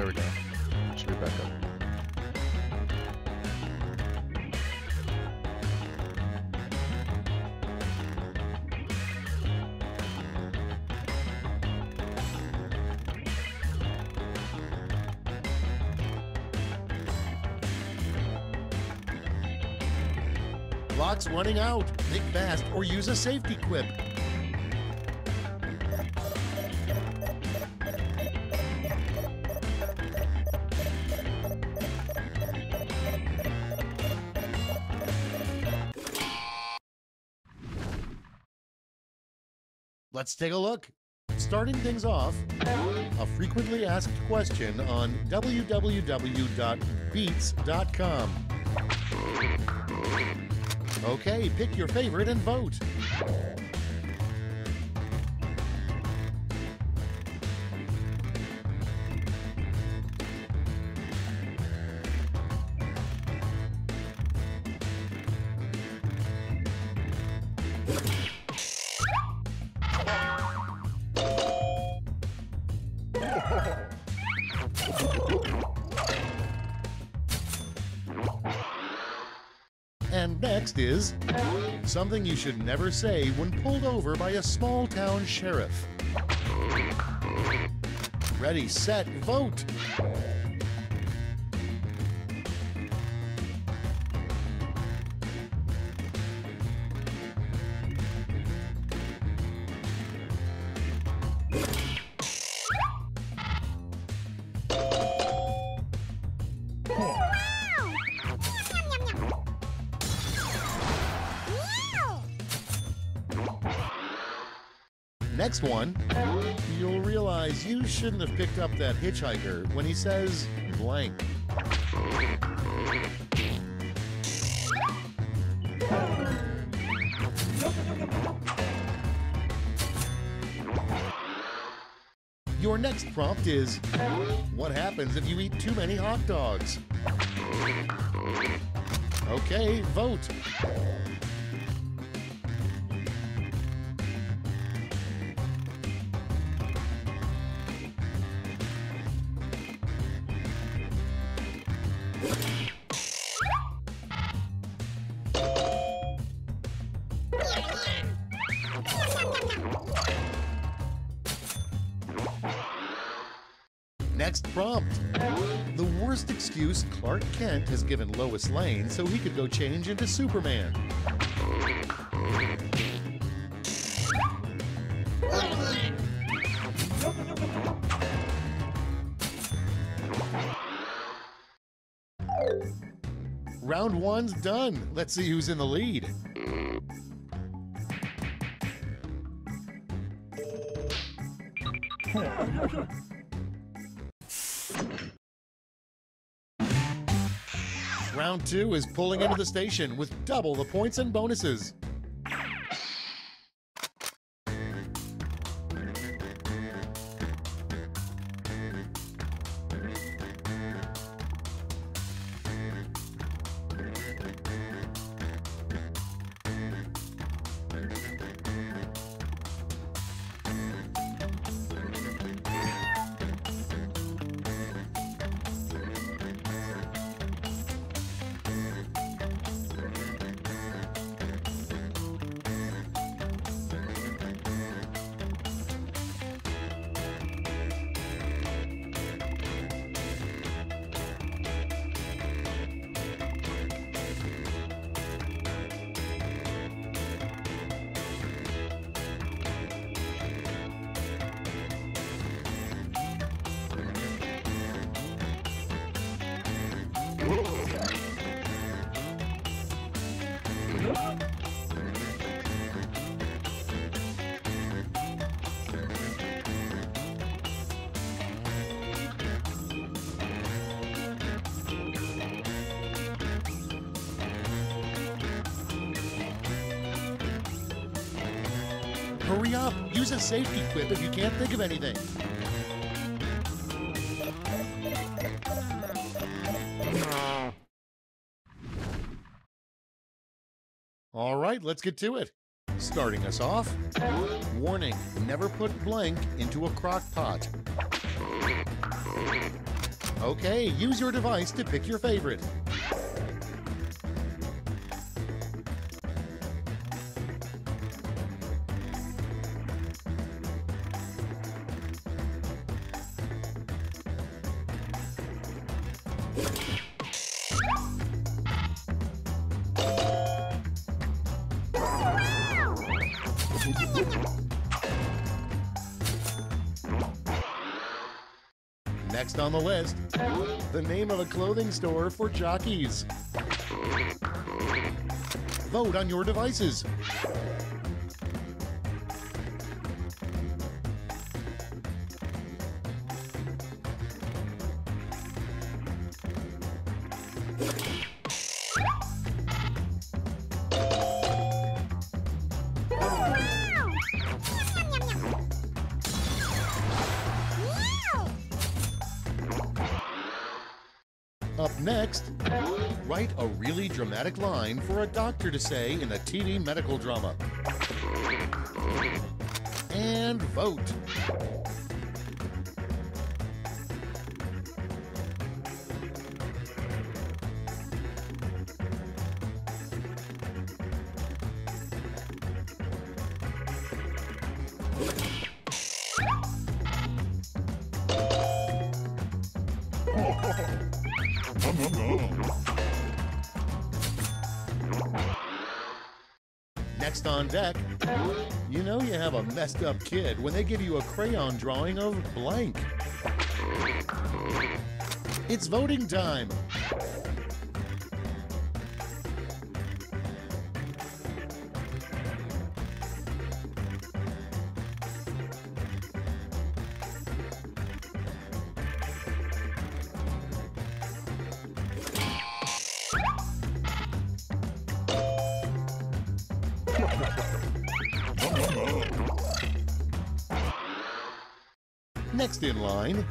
There we go. Should be back up. Clock's running out. Think fast or use a safety quip. Let's take a look. Starting things off, a frequently asked question on www.beats.com. Okay, pick your favorite and vote. And next is something you should never say when pulled over by a small-town sheriff. Ready, set, vote! Next one, you'll realize you shouldn't have picked up that hitchhiker when he says blank. Your next prompt is, what happens if you eat too many hot dogs? Okay, vote. Next prompt. The worst excuse Clark Kent has given Lois Lane so he could go change into Superman. Round one's done. Let's see who's in the lead. Round two is pulling into the station with double the points and bonuses. Hurry up! Use a safety quip if you can't think of anything. All right, let's get to it. Starting us off, warning, never put blank into a crock pot. Okay, use your device to pick your favorite. Next on the list, the name of a clothing store for jockeys. Vote on your devices. Up next, write a really dramatic line for a doctor to say in a TV medical drama. And vote. Next on deck, you know you have a messed up kid when they give you a crayon drawing of blank. It's voting time. Next in line,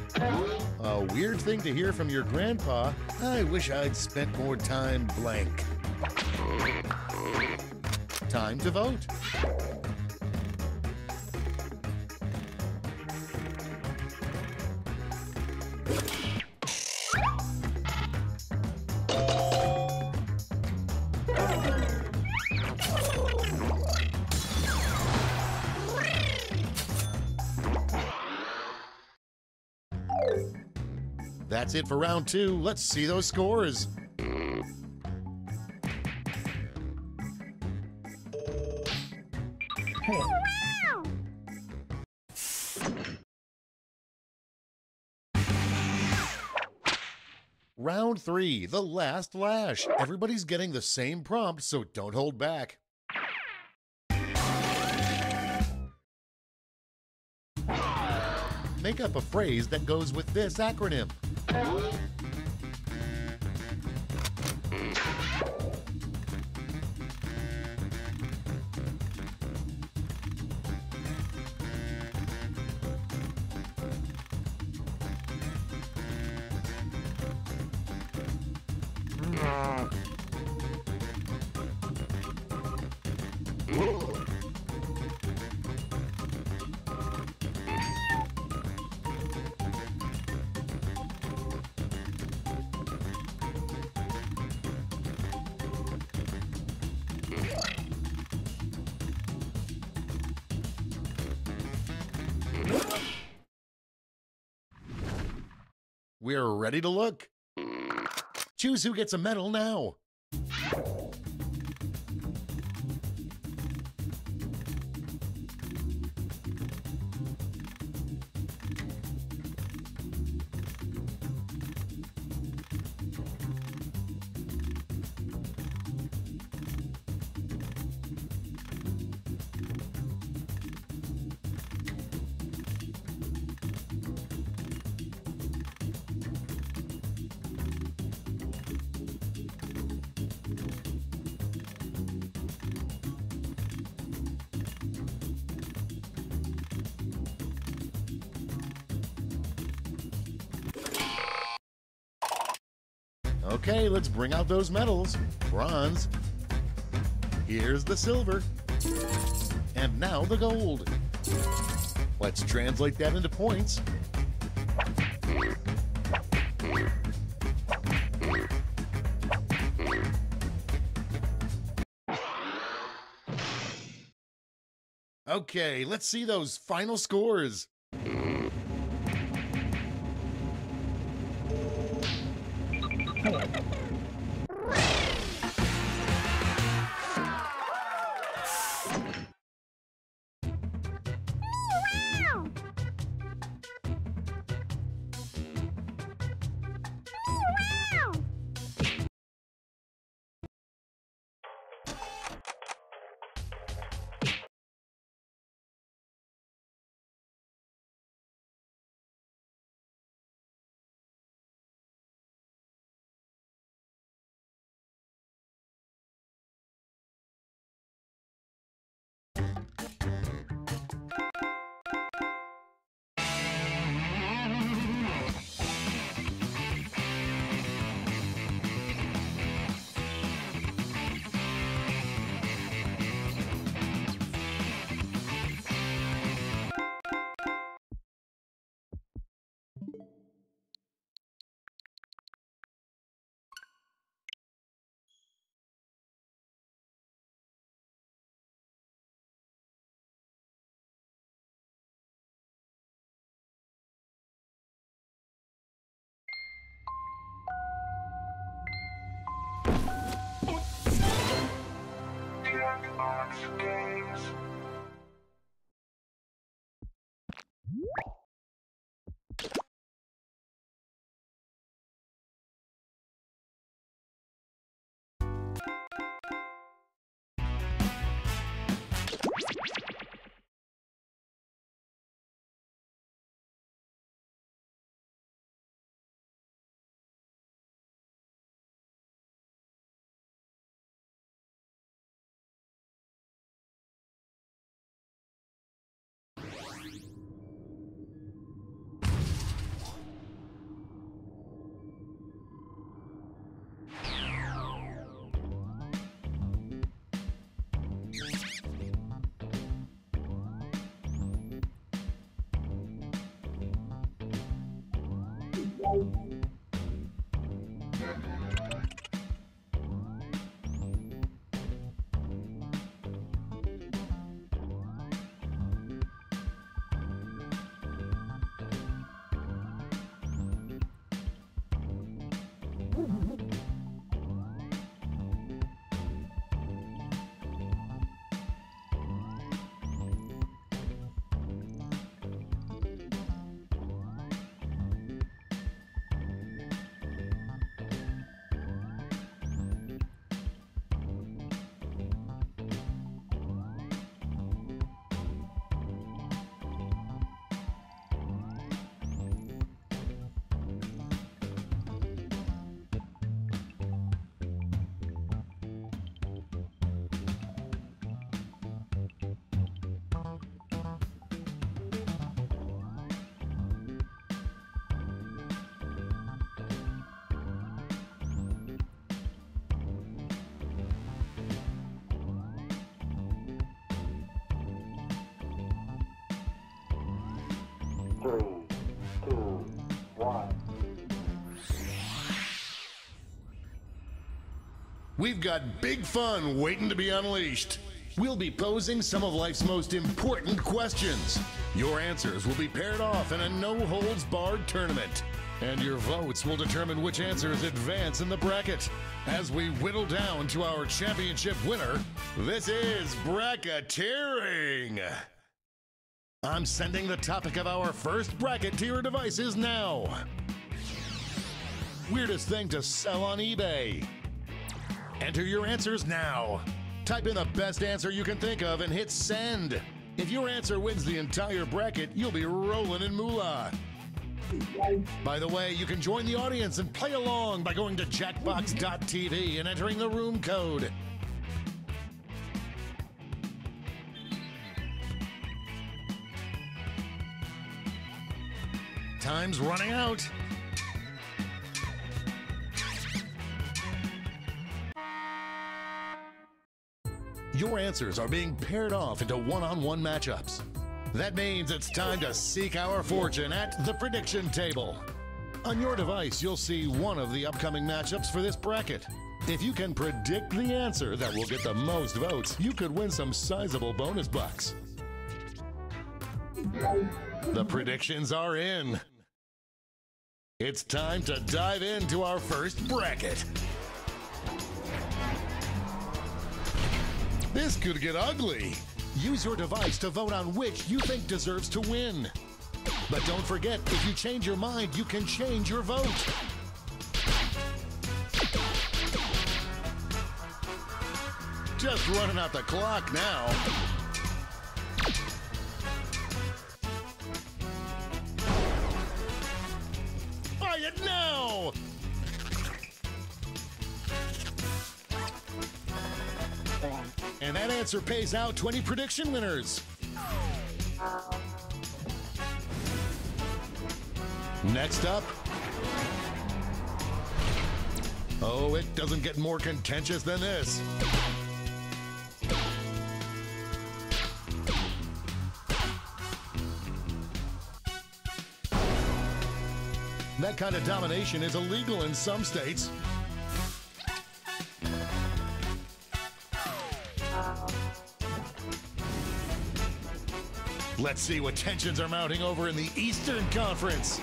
a weird thing to hear from your grandpa. I wish I'd spent more time blank. Time to vote. That's it for round 2. Let's see those scores. Round 3, the last lash. Everybody's getting the same prompt, so don't hold back. Make up a phrase that goes with this acronym. We're ready to look. Choose who gets a medal now. Okay, let's bring out those medals. Bronze. Here's the silver. And now the gold. Let's translate that into points. Okay, let's see those final scores. Jackbox games. Three, two, one. We've got big fun waiting to be unleashed. We'll be posing some of life's most important questions. Your answers will be paired off in a no-holds-barred tournament. And your votes will determine which answers advance in the bracket. As we whittle down to our championship winner, this is bracketeering. I'm sending the topic of our first bracket to your devices now. Weirdest thing to sell on eBay. Enter your answers now. Type in the best answer you can think of and hit send. If your answer wins the entire bracket, you'll be rolling in moolah. By the way, you can join the audience and play along by going to jackbox.tv and entering the room code. Time's running out. Your answers are being paired off into one-on-one matchups. That means it's time to seek our fortune at the prediction table. On your device, you'll see one of the upcoming matchups for this bracket. If you can predict the answer that will get the most votes, you could win some sizable bonus bucks. The predictions are in. It's time to dive into our first bracket. This could get ugly. Use your device to vote on which you think deserves to win. But don't forget, if you change your mind, you can change your vote. Just running out the clock now. Buy it now! And that answer pays out 20 prediction winners. Next up. Oh, it doesn't get more contentious than this. That kind of domination is illegal in some states. Let's see what tensions are mounting over in the Eastern Conference.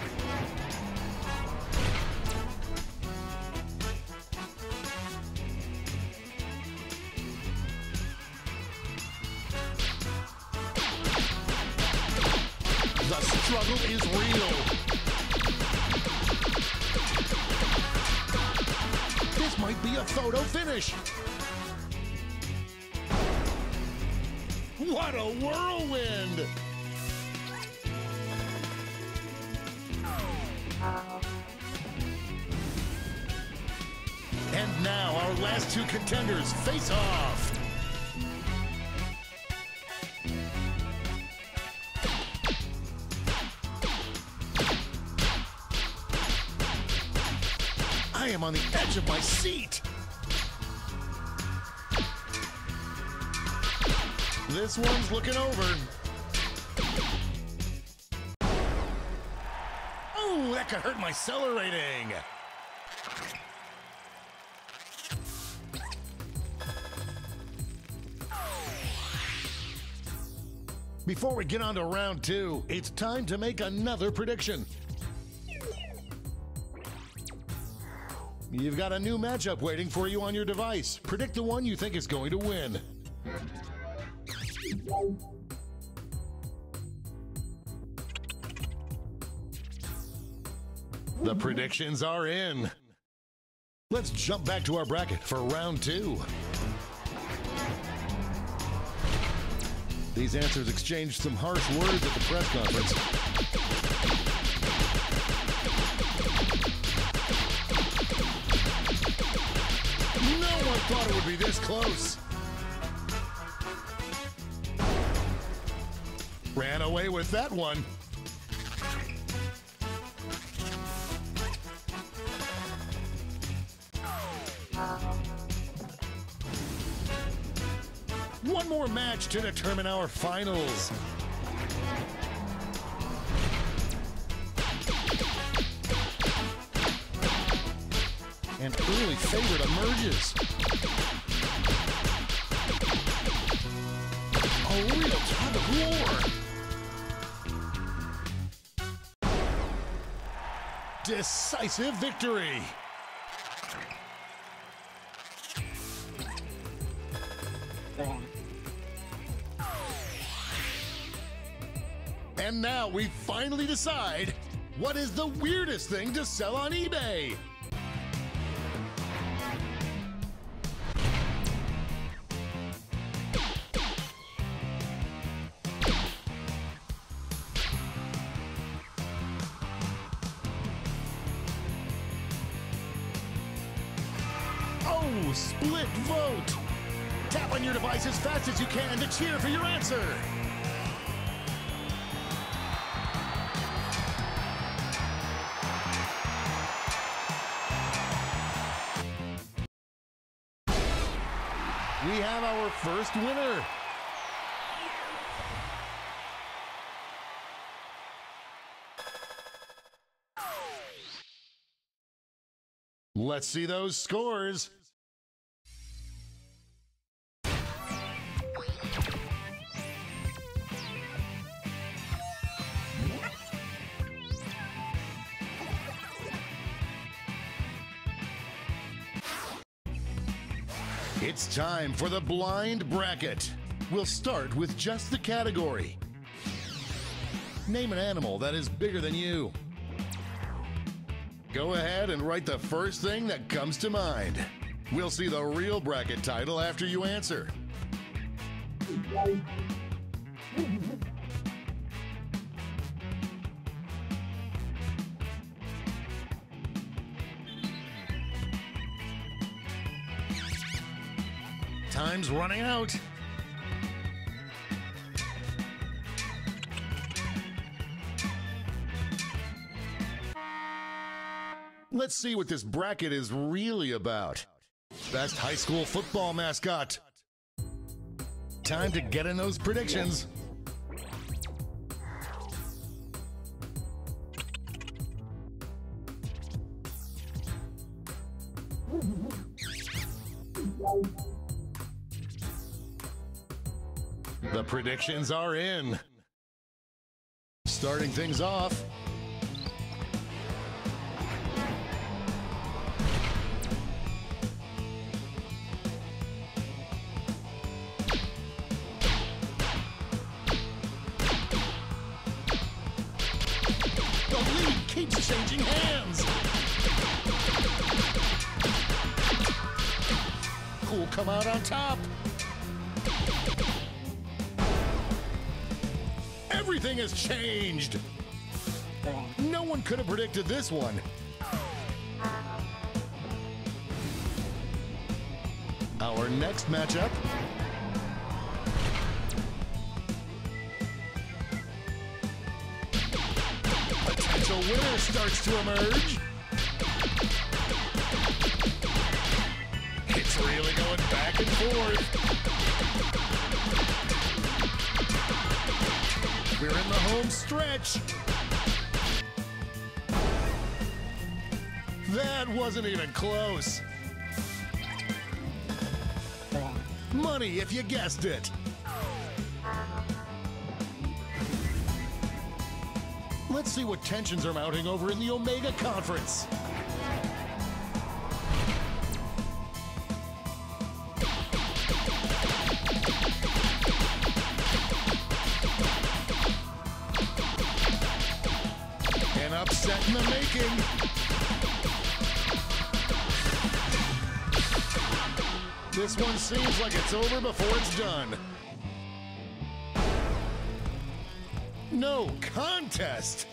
The struggle is real. This might be a photo finish. What a whirlwind! And now our last two contenders face off. I am on the edge of my seat. This one's looking over. Oh, that could hurt my seller rating. Before we get on to round two, it's time to make another prediction. You've got a new matchup waiting for you on your device. Predict the one you think is going to win. The predictions are in. Let's jump back to our bracket for round two. These answers exchanged some harsh words at the press conference. No one thought it would be this close. Ran away with that one. One more match to determine our finals. An early favorite emerges. A real tug of war. Decisive victory. And now we finally decide, what is the weirdest thing to sell on eBay? Oh, split vote! Tap on your device as fast as you can to cheer for your answer. We have our first winner. Let's see those scores. It's time for the blind bracket. We'll start with just the category. Name an animal that is bigger than you. Go ahead and write the first thing that comes to mind. We'll see the real bracket title after you answer. Time's running out. Let's see what this bracket is really about. Best high school football mascot. Time to get in those predictions. The predictions are in. Starting things off. The lead keeps changing hands. Who'll come out on top? Everything has changed. No one could have predicted this one. Our next matchup. Potential winner starts to emerge. It's really going back and forth. We're in the home stretch. That wasn't even close. Money if you guessed it. Let's see what tensions are mounting over in the Omega Conference. An upset in the making. This one seems like it's over before it's done. No contest!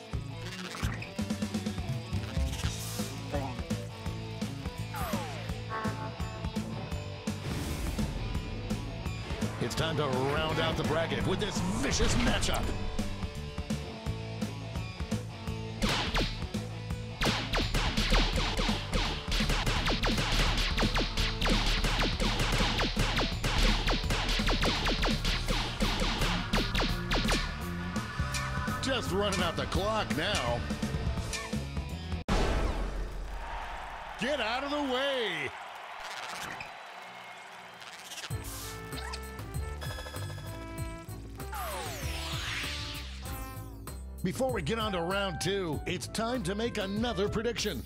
It's time to round out the bracket with this vicious matchup. Just running out the clock now. Get out of the way! Before we get on to round two, it's time to make another prediction.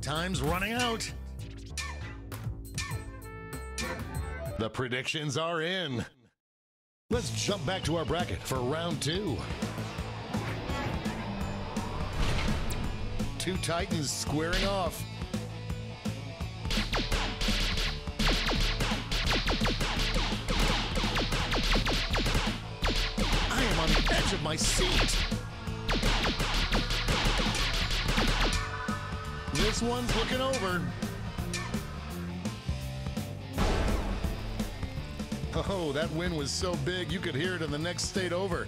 Time's running out. The predictions are in. Let's jump back to our bracket for round two. Two titans squaring off. I am on the edge of my seat. This one's looking over. Oh, that win was so big you could hear it in the next state over.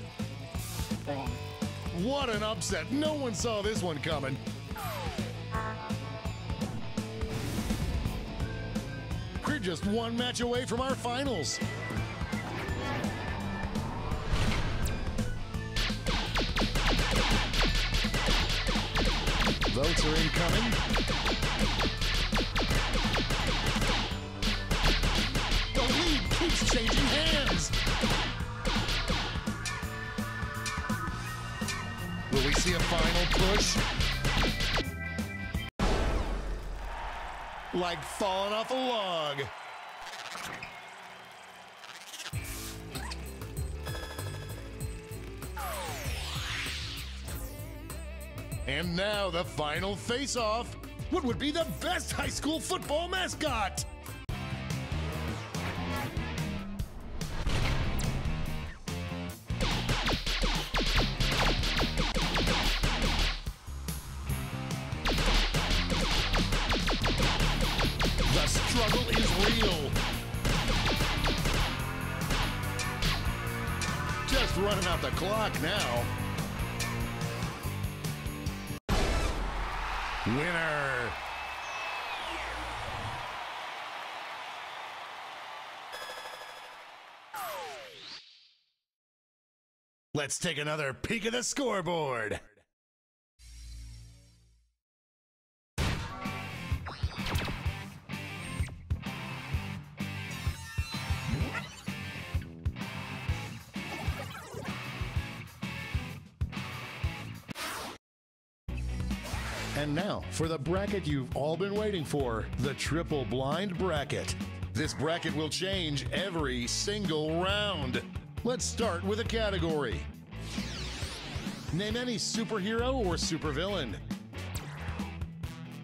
What an upset. No one saw this one coming. We're just one match away from our finals. Votes are incoming. The lead keeps changing hands. Will we see a final push? Like falling off a log. And now the final face-off. What would be the best high school football mascot? The struggle is real. Just running out the clock now. Winner. Let's take another peek at the scoreboard. And now, for the bracket you've all been waiting for, the triple blind bracket. This bracket will change every single round. Let's start with a category. Name any superhero or supervillain.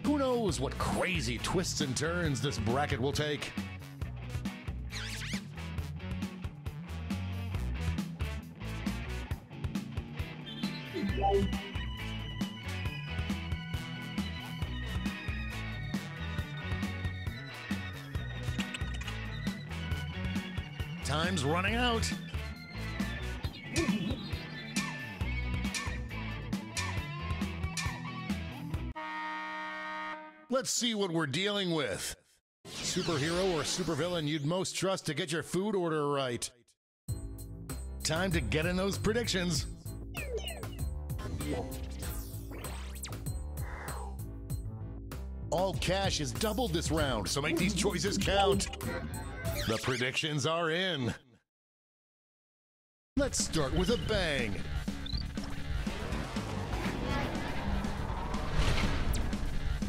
Who knows what crazy twists and turns this bracket will take? Time's running out. Let's see what we're dealing with. Superhero or supervillain you'd most trust to get your food order right. Time to get in those predictions. All cash is doubled this round, so make these choices count. The predictions are in. Let's start with a bang.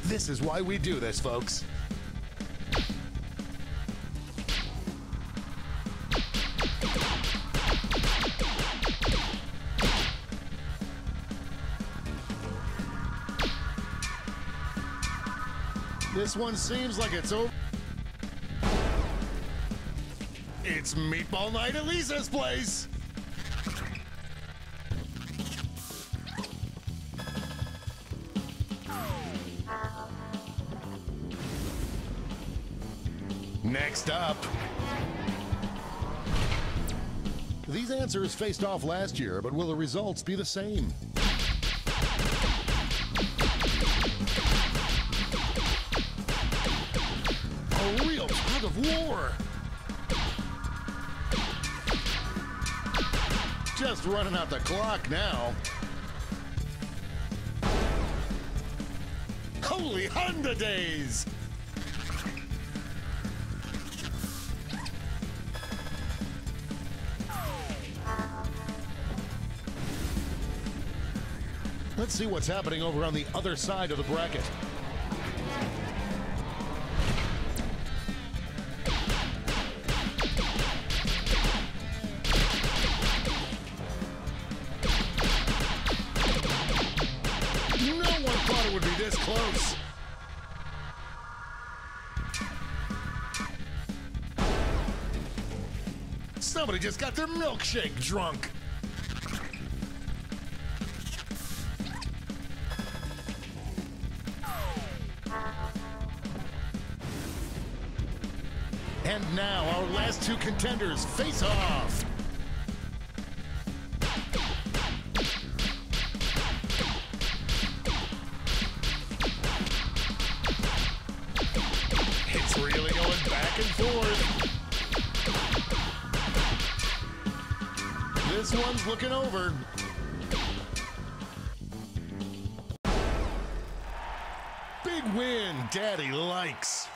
This is why we do this, folks. This one seems like it's over. It's meatball night at Lisa's place. Next up. These answers faced off last year, but will the results be the same? A real tug of war. Just running out the clock now. Holy Honda days! Let's see what's happening over on the other side of the bracket. Thought it would be this close. Somebody just got their milkshake drunk. And now our last two contenders face off. It's really going back and forth. This one's looking over. Big win, Daddy likes.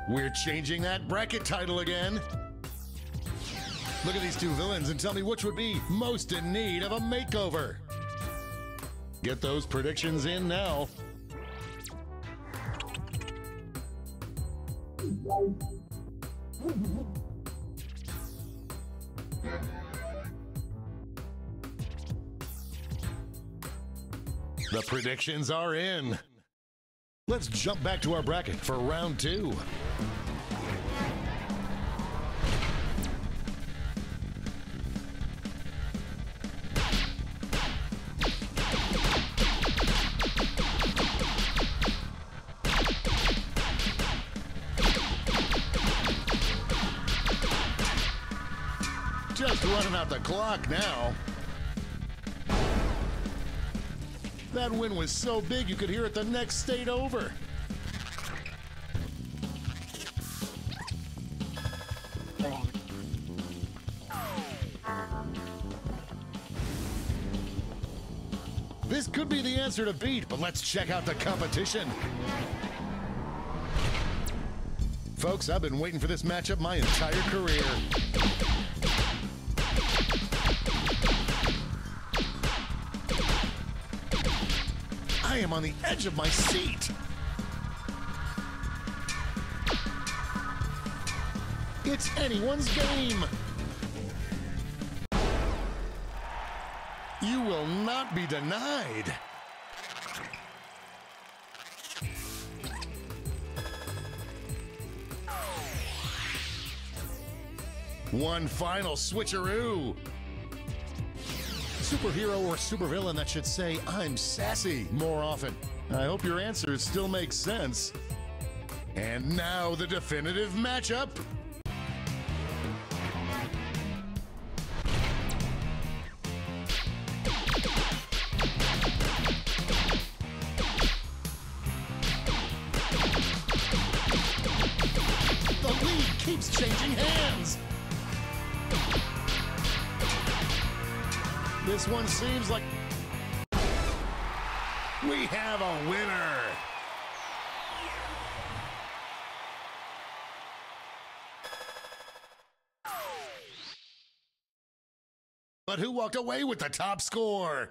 We're changing that bracket title again. Look at these two villains and tell me which would be most in need of a makeover. Get those predictions in now. The predictions are in. Let's jump back to our bracket for round 2. Just running out the clock now. That win was so big you could hear it the next state over. This could be the answer to beat, but let's check out the competition. Folks, I've been waiting for this matchup my entire career. I am on the edge of my seat. It's anyone's game. You will not be denied. One final switcheroo. Superhero or supervillain that should say, "I'm sassy," more often. I hope your answers still make sense. And now the definitive matchup. The lead keeps changing hands. This one seems like we have a winner. But who walked away with the top score?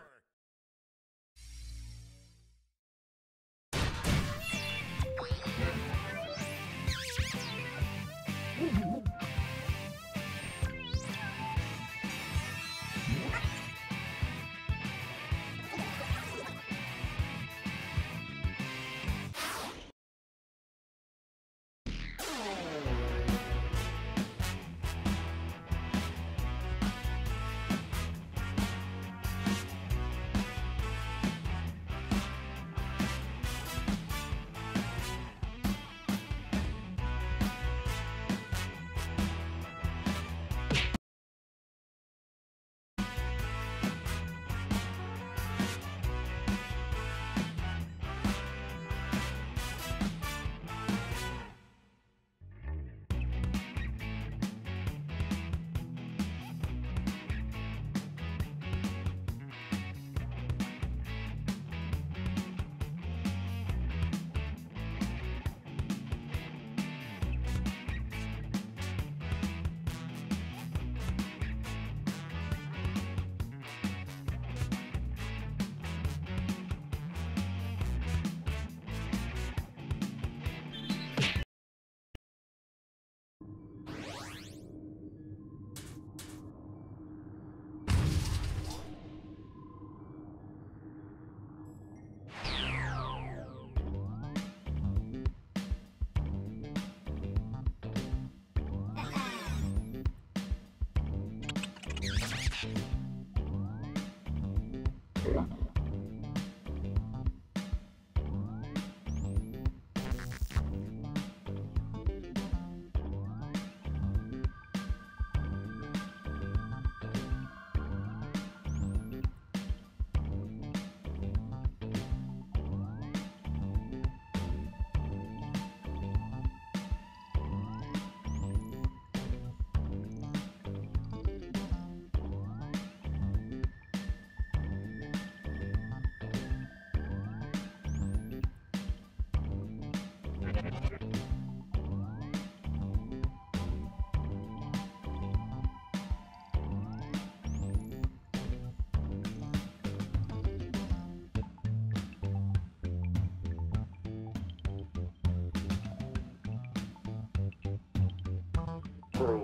3,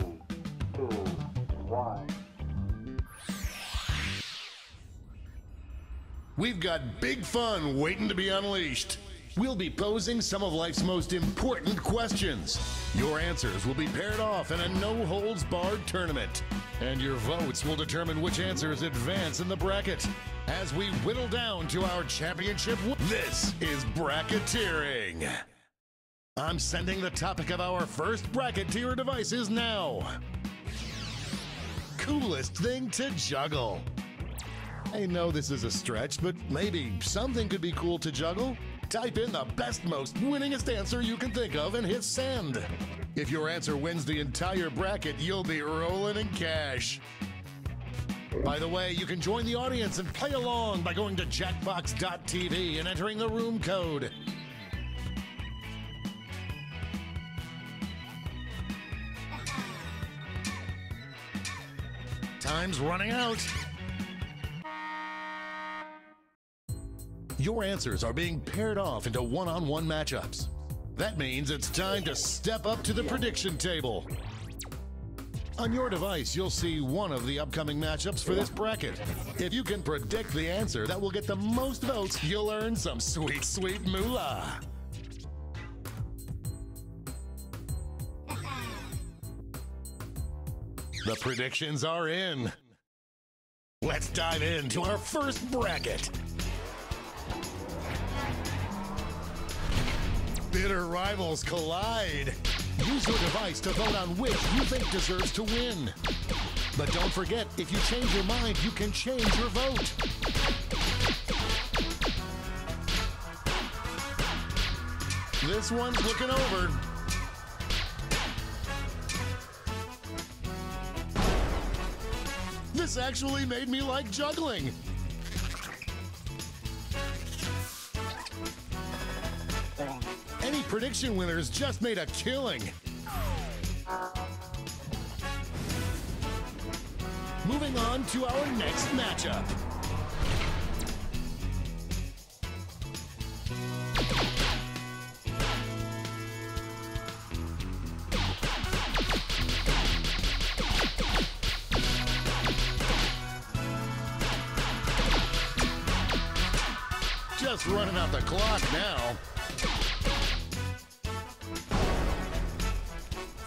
2, 1. We've got big fun waiting to be unleashed. We'll be posing some of life's most important questions. Your answers will be paired off in a no-holds-barred tournament. And your votes will determine which answers advance in the bracket. As we whittle down to our championship, this is bracketeering. I'm sending the topic of our first bracketeer devices now. Coolest thing to juggle. I know this is a stretch, but maybe something could be cool to juggle. Type in the best, most winningest answer you can think of and hit send. If your answer wins the entire bracket, you'll be rolling in cash. By the way, you can join the audience and play along by going to jackbox.tv and entering the room code. Time's running out. Your answers are being paired off into one-on-one matchups. That means it's time to step up to the prediction table. On your device, you'll see one of the upcoming matchups for this bracket. If you can predict the answer that will get the most votes, you'll earn some sweet, sweet moolah. The predictions are in. Let's dive into our first bracket. Bitter rivals collide. Use your device to vote on which you think deserves to win. But don't forget, if you change your mind, you can change your vote. This one's looking over. This actually made me like juggling. Any prediction winners just made a killing. Moving on to our next matchup. Just running out the clock now.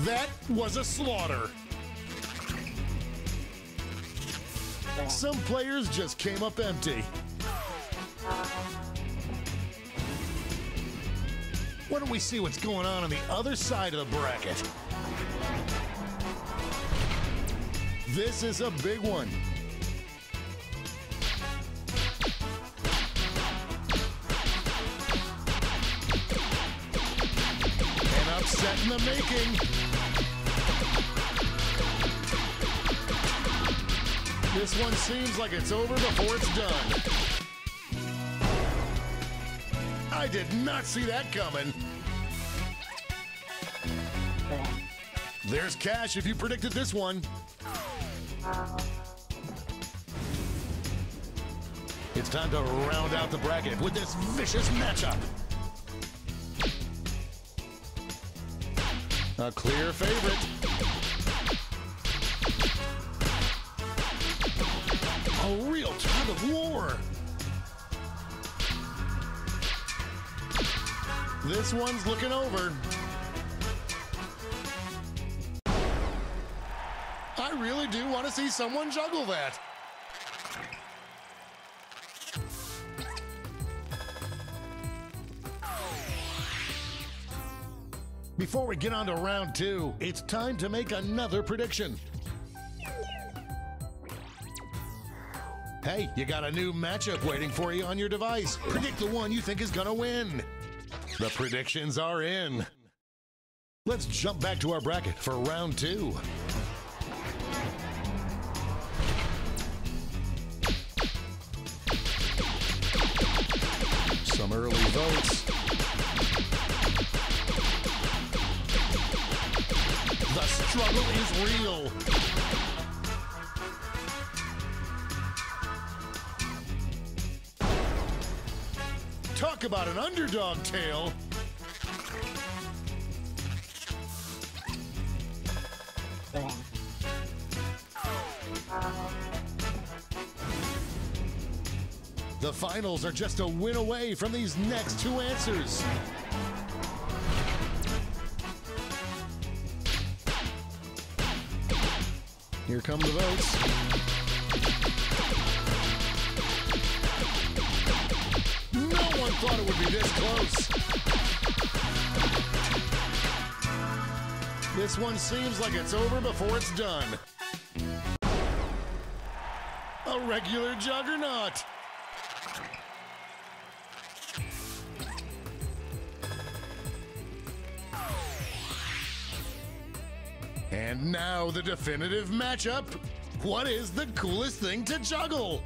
That was a slaughter. Some players just came up empty. Why don't we see what's going on the other side of the bracket? This is a big one. An upset in the making. This one seems like it's over before it's done. I did not see that coming. There's cash if you predicted this one. It's time to round out the bracket with this vicious matchup. A clear favorite. A real tug of war. This one's looking over. I really do want to see someone juggle that. Before we get on to round two, it's time to make another prediction. Hey, you got a new matchup waiting for you on your device. Predict the one you think is gonna win. The predictions are in. Let's jump back to our bracket for round two. Some early votes. The struggle is real. Talk about an underdog tale. The finals are just a win away from these next two answers. Here come the votes. No one thought it would be this close. This one seems like it's over before it's done. A regular juggernaut. And now the definitive matchup. What is the coolest thing to juggle?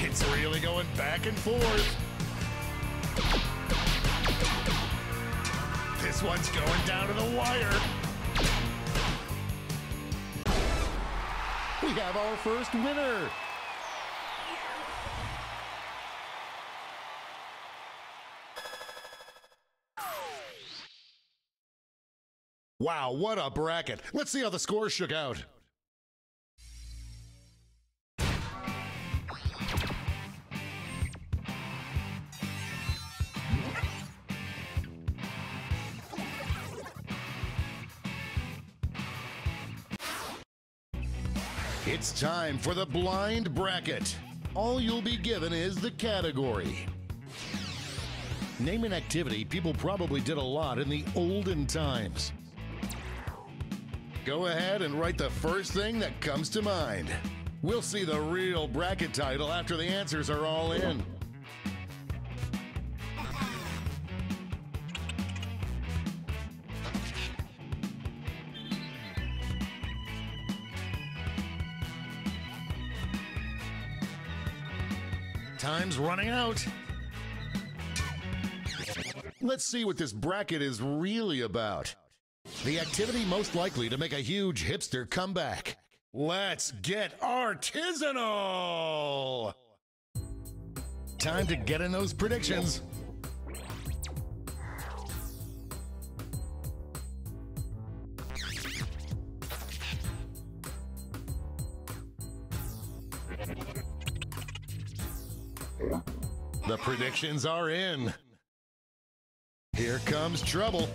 It's really going back and forth. This one's going down to the wire. We have our first winner. Wow, what a bracket. Let's see how the scores shook out. It's time for the blind bracket. All you'll be given is the category. Name an activity people probably did a lot in the olden times. Go ahead and write the first thing that comes to mind. We'll see the real bracket title after the answers are all in. Time's running out. Let's see what this bracket is really about. The activity most likely to make a huge hipster comeback. Let's get artisanal! Time to get in those predictions. The predictions are in. Here comes trouble.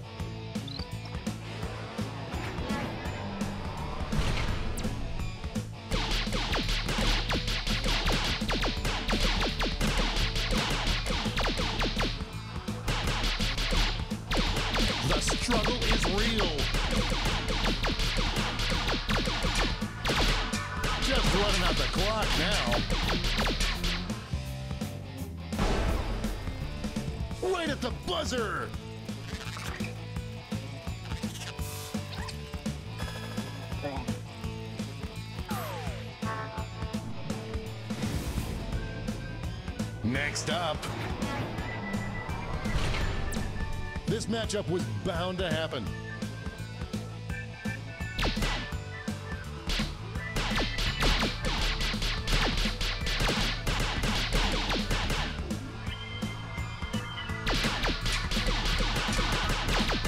The struggle is real. Just running out the clock now. Right at the buzzer! Next up. This matchup was bound to happen.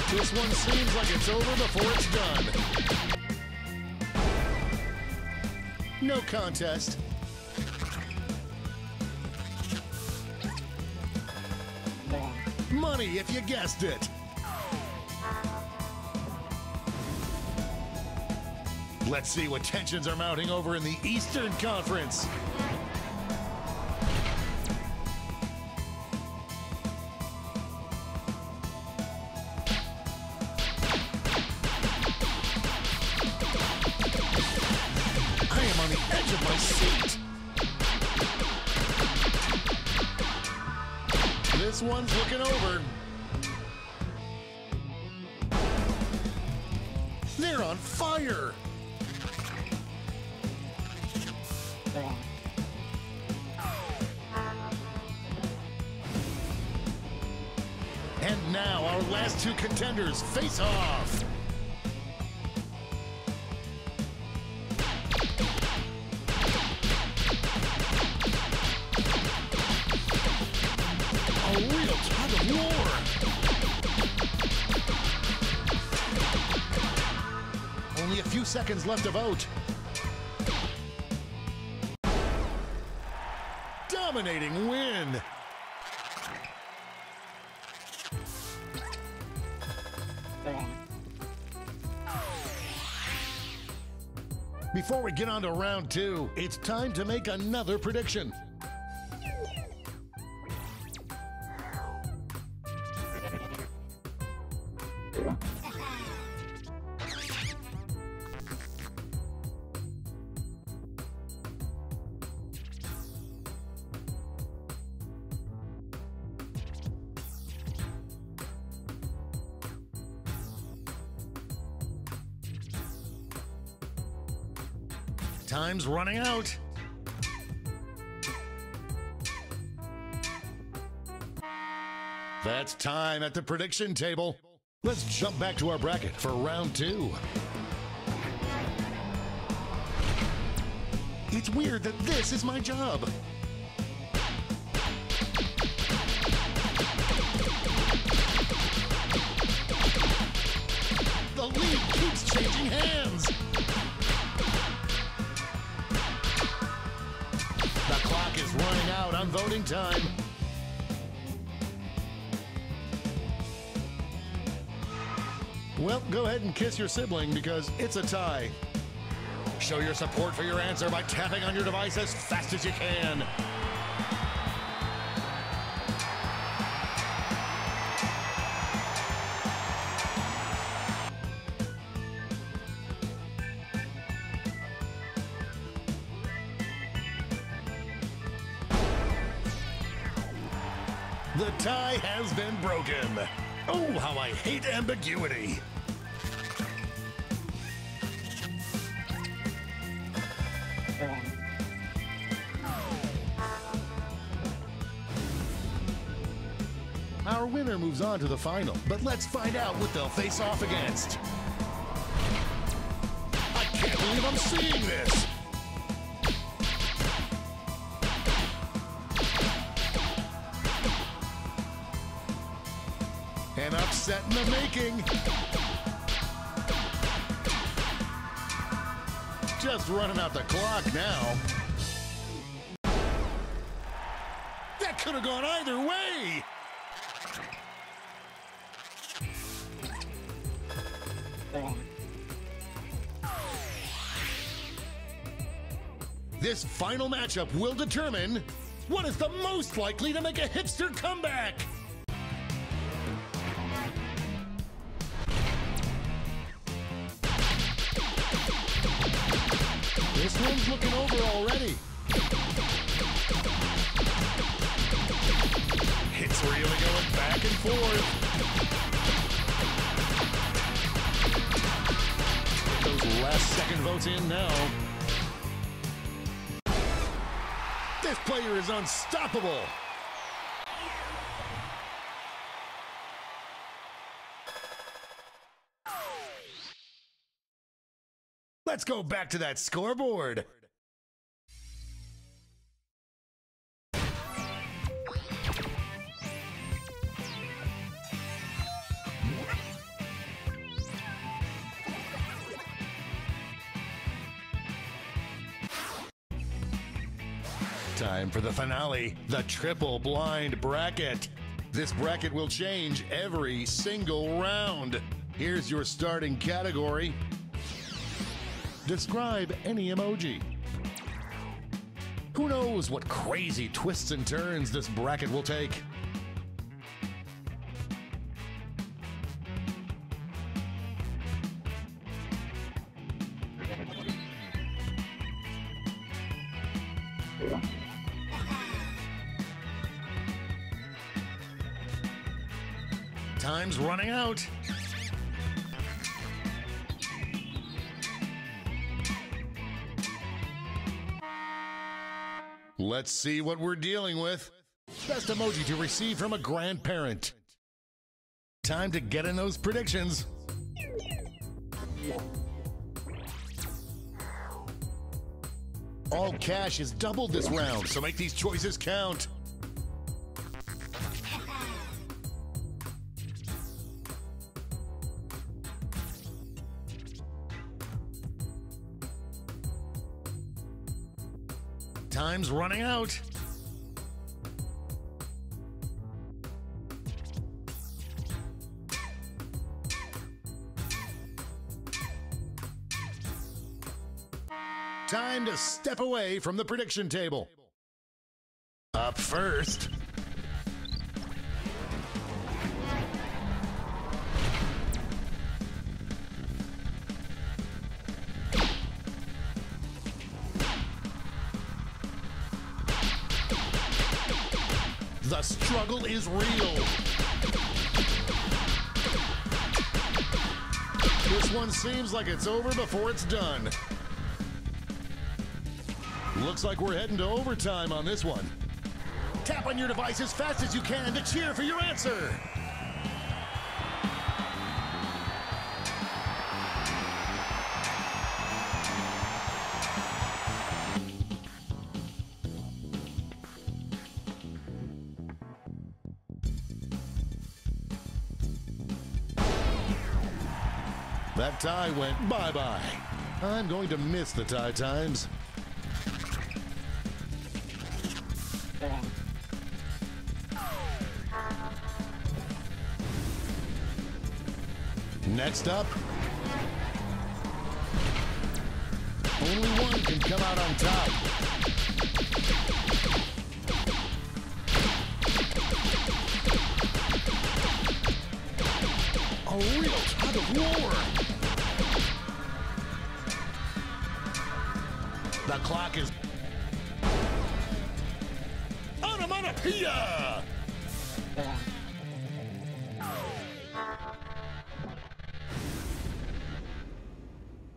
This one seems like it's over before it's done. No contest. Money if you guessed it. Let's see what tensions are mounting over in the Eastern Conference. I am on the edge of my seat. This one's looking over. They're on fire. And now our last two contenders face off. war. Only a few seconds left to vote. Dominating win. Before we get on to round two, it's time to make another prediction. Time's running out. That's time at the prediction table. Let's jump back to our bracket for round two. It's weird that this is my job. The lead keeps changing hands. The clock is running out on voting time. Well, go ahead and kiss your sibling because it's a tie. Show your support for your answer by tapping on your device as fast as you can. The tie has been broken. Oh, how I hate ambiguity. Our winner moves on to the final, but let's find out what they'll face off against. I can't believe I'm seeing this. An upset in the making. Just running out the clock now. That could have gone either way. This final matchup will determine what is the most likely to make a hipster comeback. This one's looking over already. It's really going back and forth. Get those last second votes in now. This player is unstoppable. Let's go back to that scoreboard. Time for the finale, the triple blind bracket. This bracket will change every single round. Here's your starting category. Describe any emoji. Who knows what crazy twists and turns this bracket will take? Time's running out. Let's see what we're dealing with. Best emoji to receive from a grandparent. Time to get in those predictions. All cash is doubled this round, so make these choices count. Time's running out. Time to step away from the prediction table. Up first. The struggle is real. This one seems like it's over before it's done. Looks like we're heading to overtime on this one. Tap on your device as fast as you can to cheer for your answer. That tie went bye-bye. I'm going to miss the tie times. Next up, only one can come out on top. A real tug of war. The clock is onomatopoeia.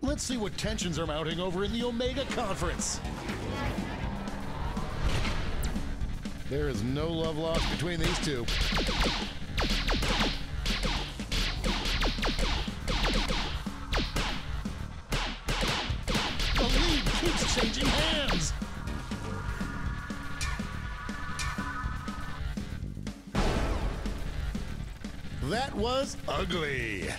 Let's see what tensions are mounting over in the Omega Conference. There is no love lost between these two. The lead keeps changing hands. That was ugly.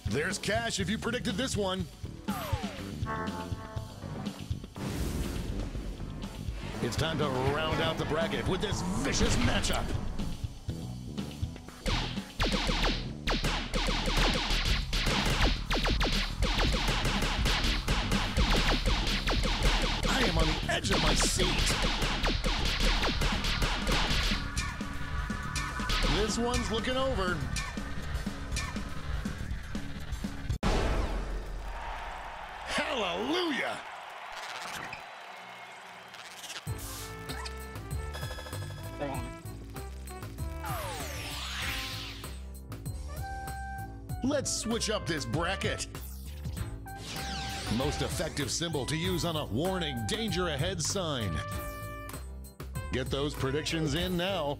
There's cash if you predicted this one. It's time to round out the bracket with this vicious matchup. I am on the edge of my seat. This one's looking over. Hallelujah! Let's switch up this bracket. Most effective symbol to use on a warning, danger ahead sign. Get those predictions in now.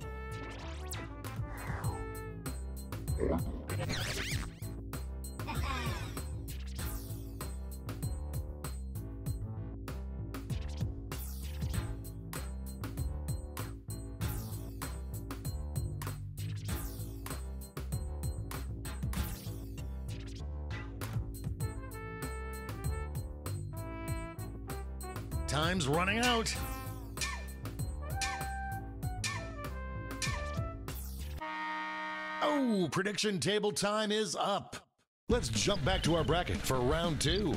Time's running out. Oh, prediction table time is up. Let's jump back to our bracket for round 2.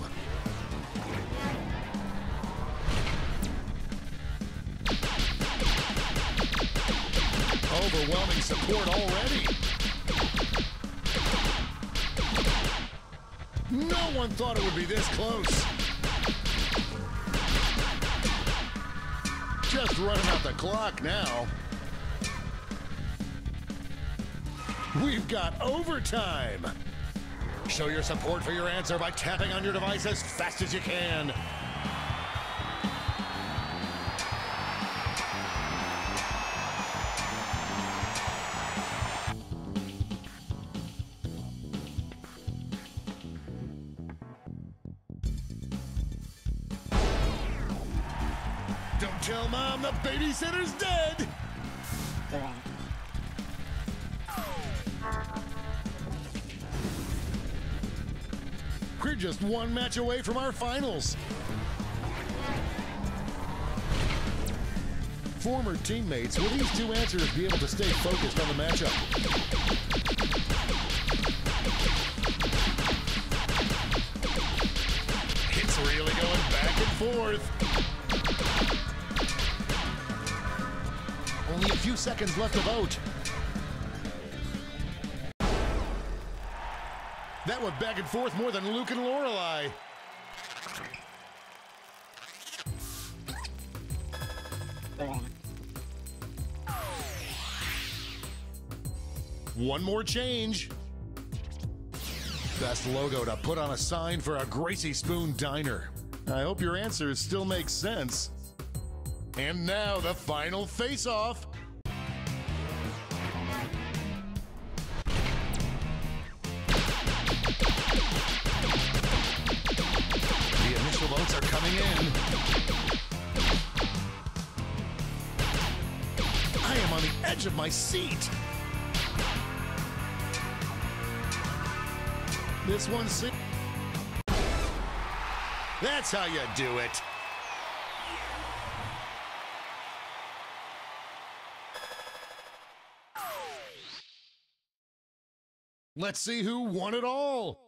Overwhelming support already. No one thought it would be this close. Just running out the clock now. We've got overtime. Show your support for your answer by tapping on your device as fast as you can. Don't tell Mom the babysitter's dead! We're just one match away from our finals. Former teammates, will these two answers be able to stay focused on the matchup? It's really going back and forth. Only a few seconds left to vote. That went back and forth more than Luke and Lorelei. One more change. Best logo to put on a sign for a Gracie Spoon diner. I hope your answers still make sense. And now the final face-off. The initial votes are coming in. I am on the edge of my seat. This one's... That's how you do it. Let's see who won it all.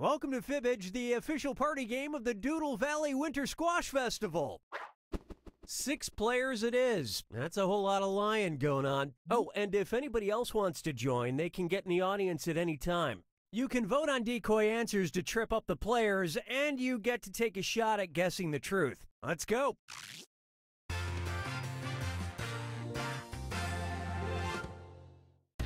Welcome to Fibbage, the official party game of the Doodle Valley Winter Squash Festival. 6 players it is. That's a whole lot of lying going on. Oh, and if anybody else wants to join, they can get in the audience at any time. You can vote on decoy answers to trip up the players, and you get to take a shot at guessing the truth. Let's go.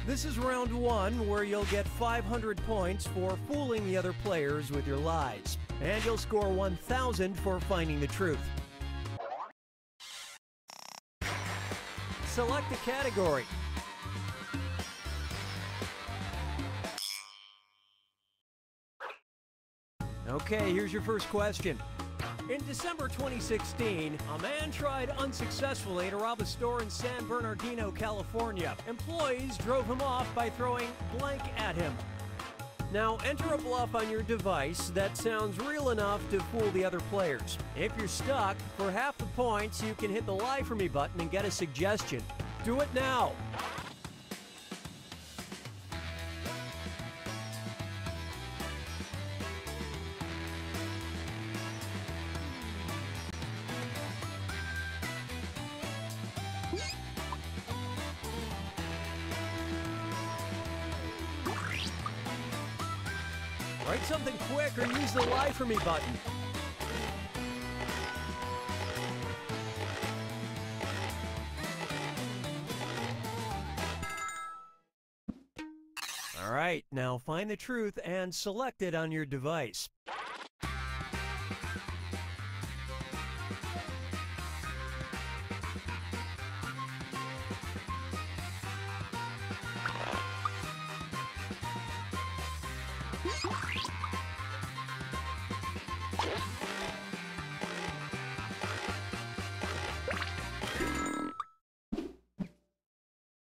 This is round 1, where you'll get 500 points for fooling the other players with your lies. And you'll score 1,000 for finding the truth. Select a category. Okay, here's your first question. In December 2016, a man tried unsuccessfully to rob a store in San Bernardino, California. Employees drove him off by throwing blank at him. Now, enter a bluff on your device that sounds real enough to fool the other players. If you're stuck, for half the points, you can hit the Lie For Me button and get a suggestion. Do it now! Write something quick or use the Lie For Me button. All right, now find the truth and select it on your device.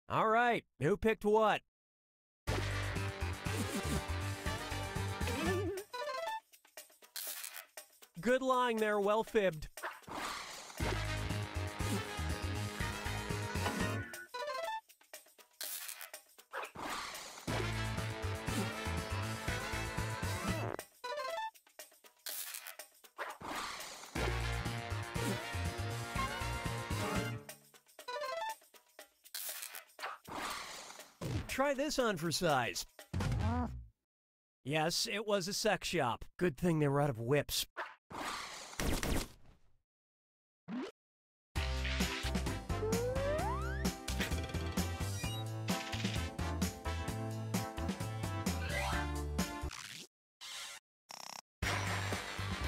All right, who picked what? Good lying there, well fibbed. Try this on for size. Yes, it was a sex shop. Good thing they were out of whips.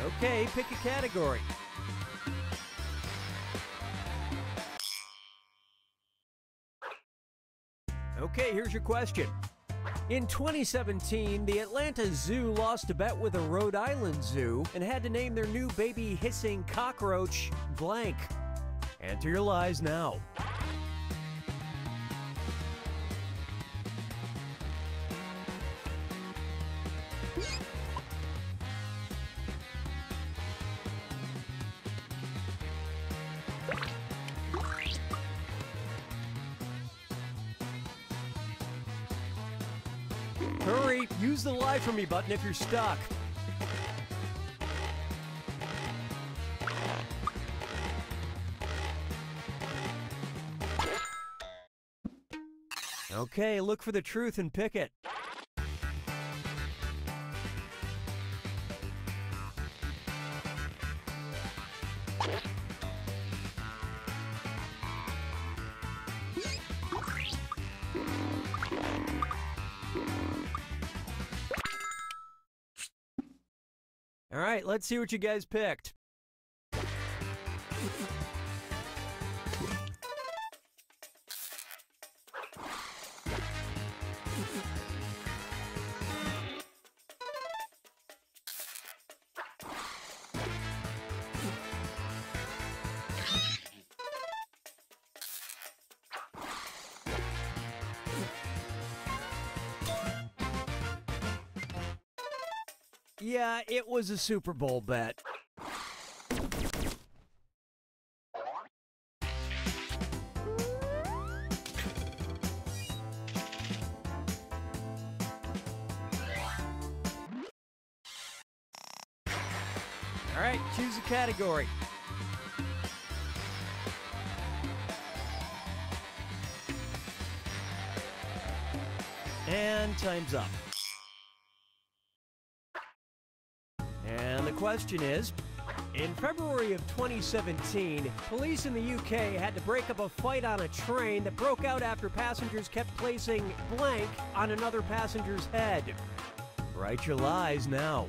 Okay, pick a category. Okay, here's your question. In 2017, the Atlanta Zoo lost a bet with a Rhode Island zoo and had to name their new baby hissing cockroach blank. Enter your lies now. Hurry, use the Lie For Me button if you're stuck. Okay, look for the truth and pick it. All right, let's see what you guys picked. Yeah, it was a Super Bowl bet. All right, choose a category. And time's up. And the question is, in February of 2017, police in the UK had to break up a fight on a train that broke out after passengers kept placing blank on another passenger's head. Write your lies now.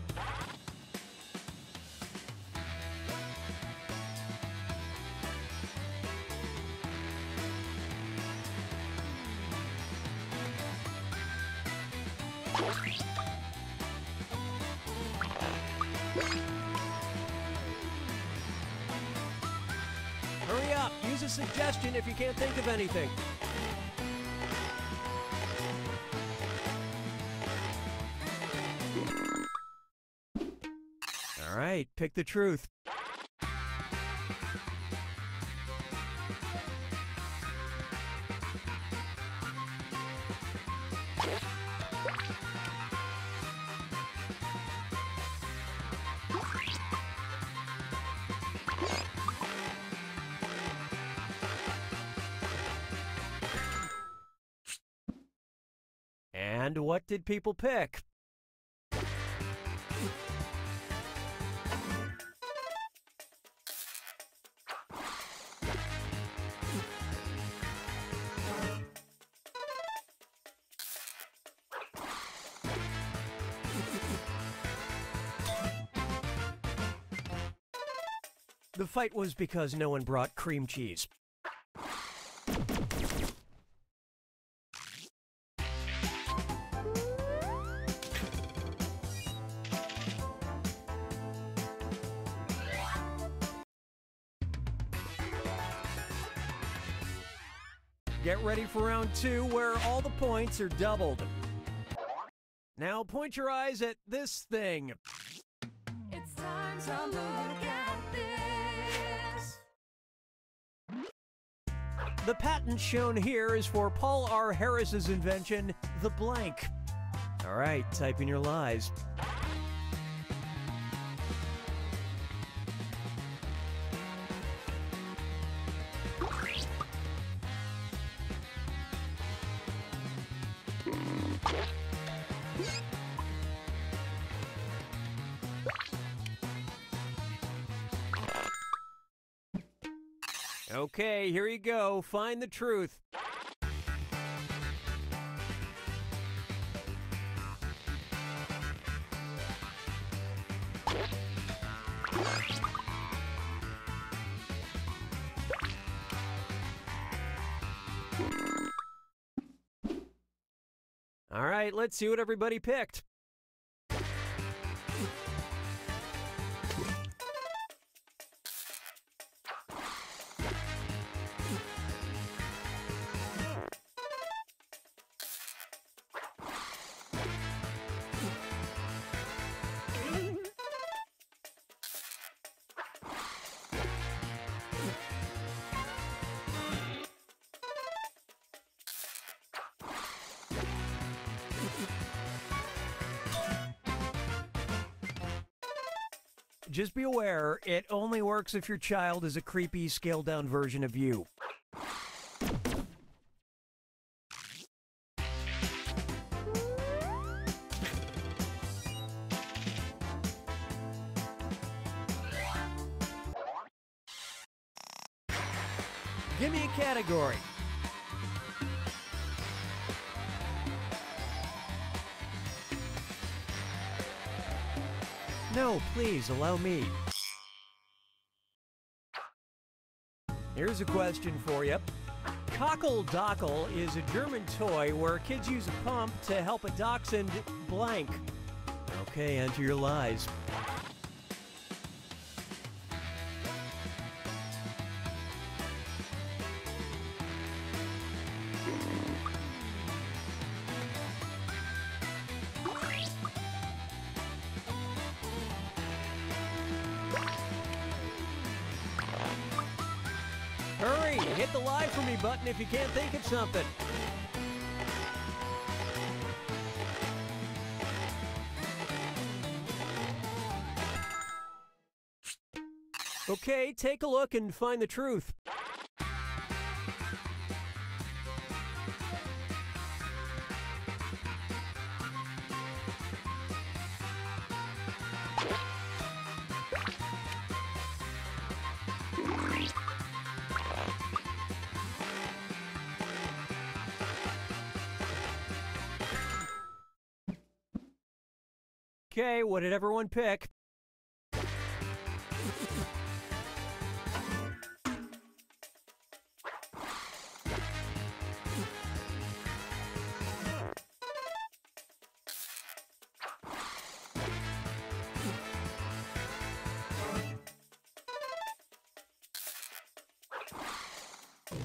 Hurry up, use a suggestion if you can't think of anything. All right, pick the truth. And what did people pick? The fight was because no one brought cream cheese. Get ready for round 2, where all the points are doubled. Now point your eyes at this thing. It's time to look at this. The patent shown here is for Paul R. Harris's invention, the blank. All right, type in your lies. Okay, here you go. Find the truth. All right, let's see what everybody picked. Just be aware, it only works if your child is a creepy, scaled-down version of you. Give me a category. No, please, allow me. Here's a question for you. Cockle Dockle is a German toy where kids use a pump to help a dachshund blank. Okay, enter your lies. Hurry, hit the lie for me button if you can't think of something. Okay, take a look and find the truth. Okay, what did everyone pick?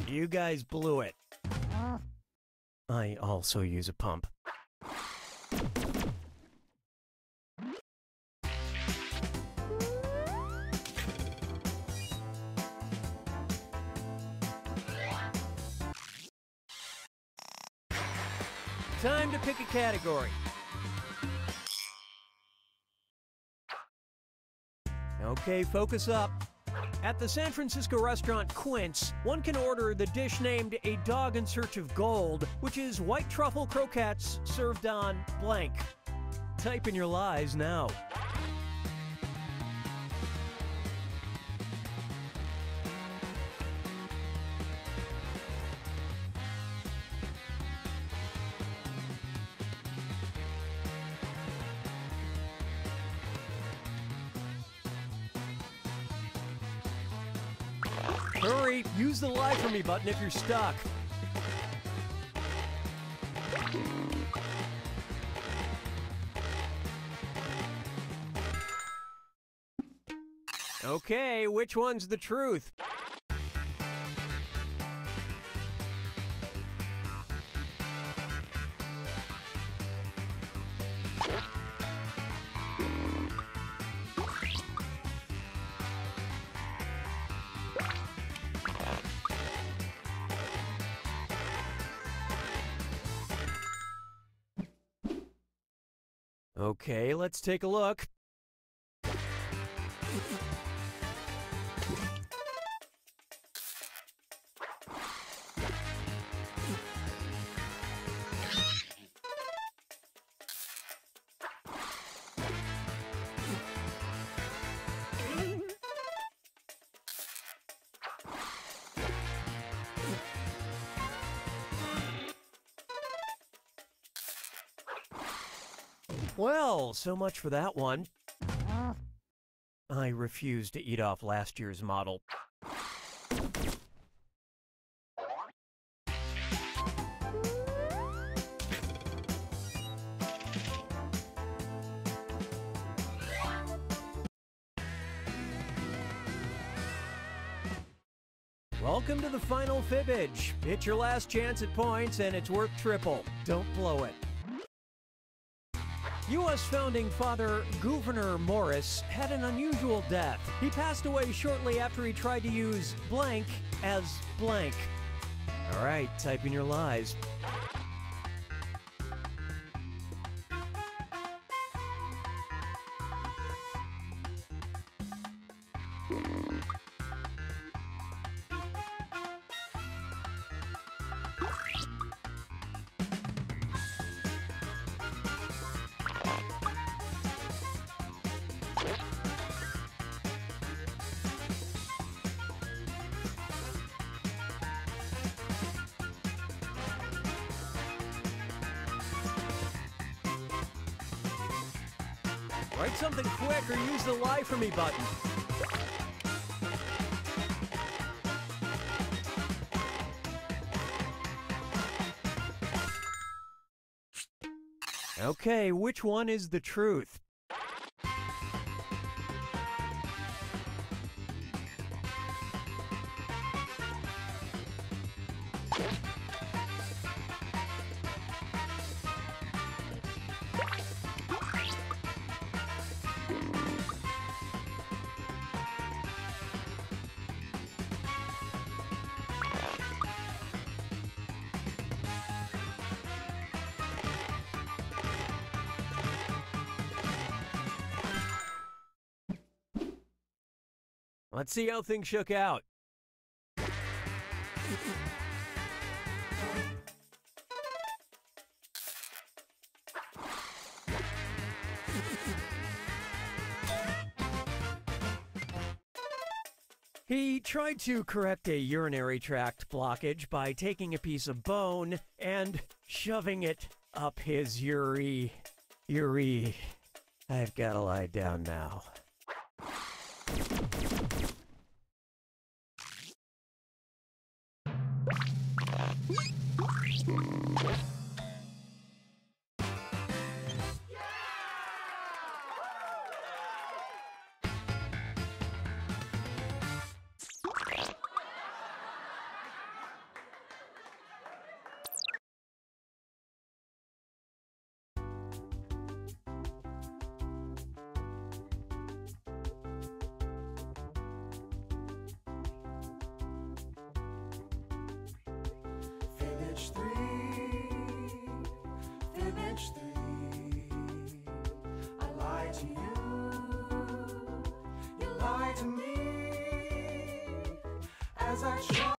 You guys blew it. I also use a pump. Time to pick a category. Okay, focus up. At the San Francisco restaurant Quince, one can order the dish named A Dog in Search of Gold, which is white truffle croquettes served on blank. Type in your lies now. Hurry! Use the lie for me button if you're stuck. Okay, which one's the truth? Okay, let's take a look. Well, so much for that one. I refuse to eat off last year's model. Welcome to the final fibbage. It's your last chance at points, and it's worth triple. Don't blow it. U.S. founding father Gouverneur Morris had an unusual death. He passed away shortly after he tried to use blank as blank. All right, type in your lies. Write something quick or use the lie for me button. Okay, which one is the truth? Let's see how things shook out. He tried to correct a urinary tract blockage by taking a piece of bone and shoving it up his I've gotta lie down now. Finish three. I lied to you lied to me, as I try.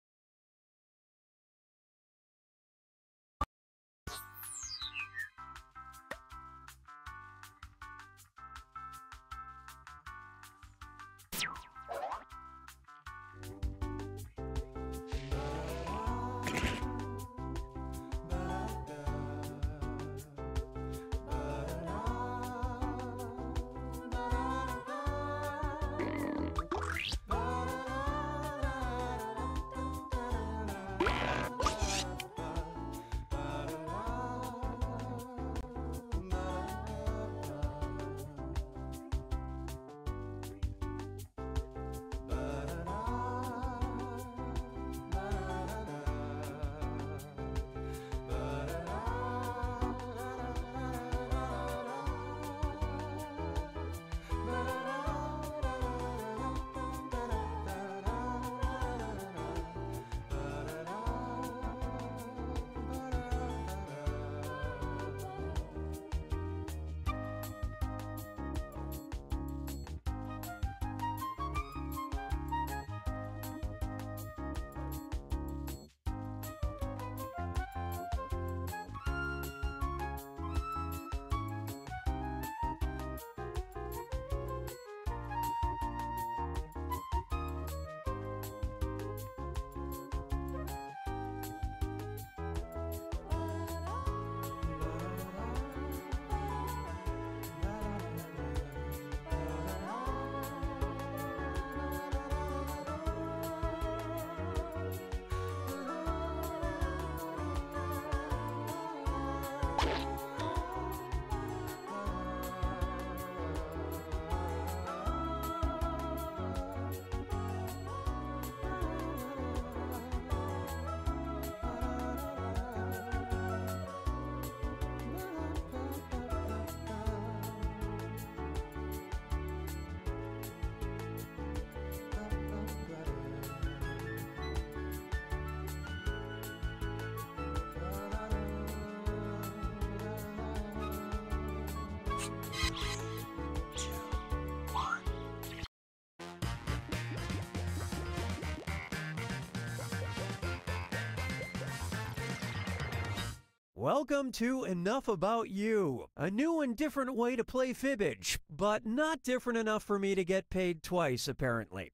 Welcome to Enough About You, a new and different way to play fibbage, but not different enough for me to get paid twice, apparently.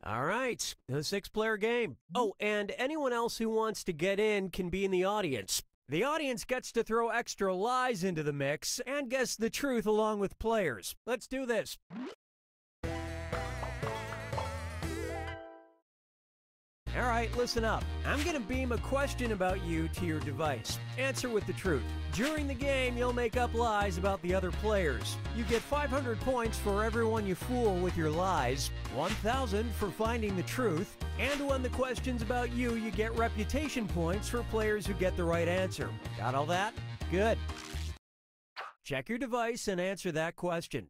All right, the 6-player game. Oh, and anyone else who wants to get in can be in the audience. The audience gets to throw extra lies into the mix and guess the truth along with players. Let's do this. All right, listen up. I'm going to beam a question about you to your device. Answer with the truth. During the game, you'll make up lies about the other players. You get 500 points for everyone you fool with your lies, 1,000 for finding the truth, and when the question's about you, you get reputation points for players who get the right answer. Got all that? Good. Check your device and answer that question.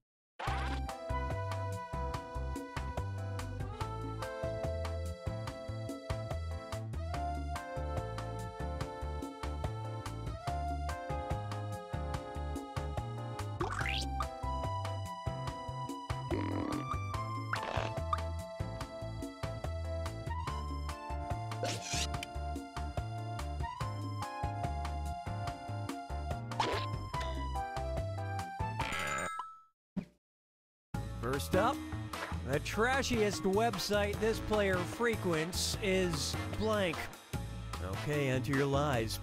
First up, the trashiest website this player frequents is blank. Okay, enter your lies.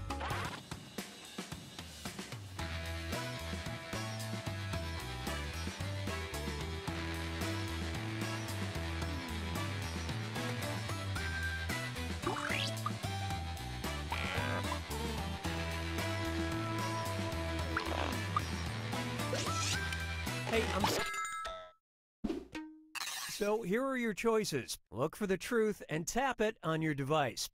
Hey, So here are your choices. Look for the truth and tap it on your device.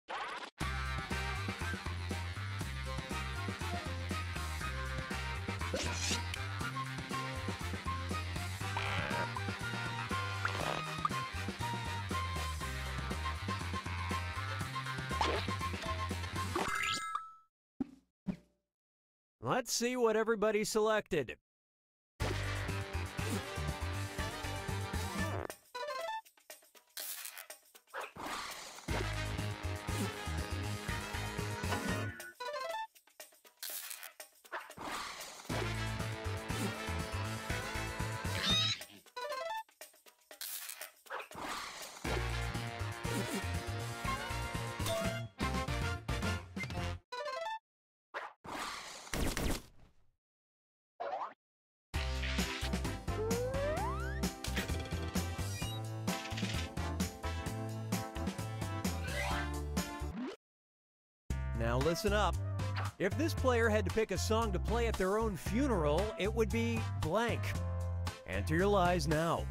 Let's see what everybody selected. Now listen up. If this player had to pick a song to play at their own funeral, it would be blank. Enter your lies now.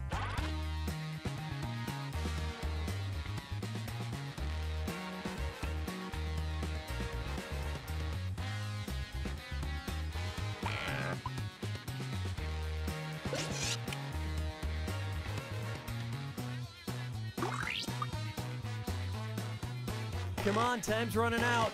Come on, time's running out.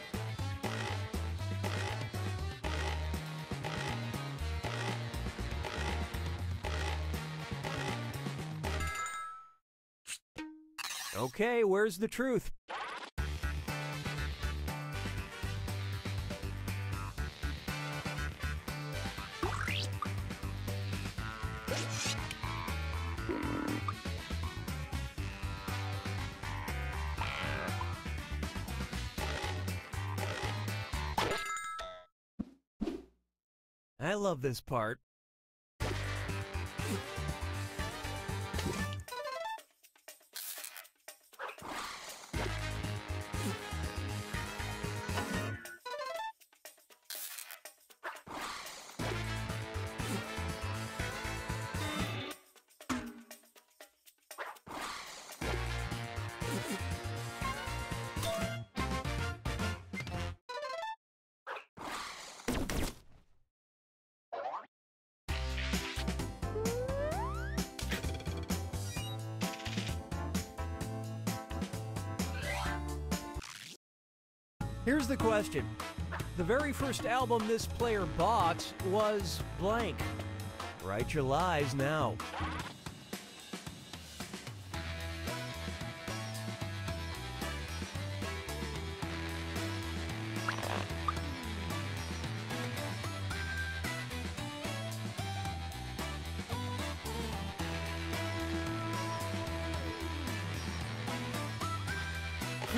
Okay, where's the truth? I love this part. Here's the question. The very first album this player bought was blank. Write your lies now.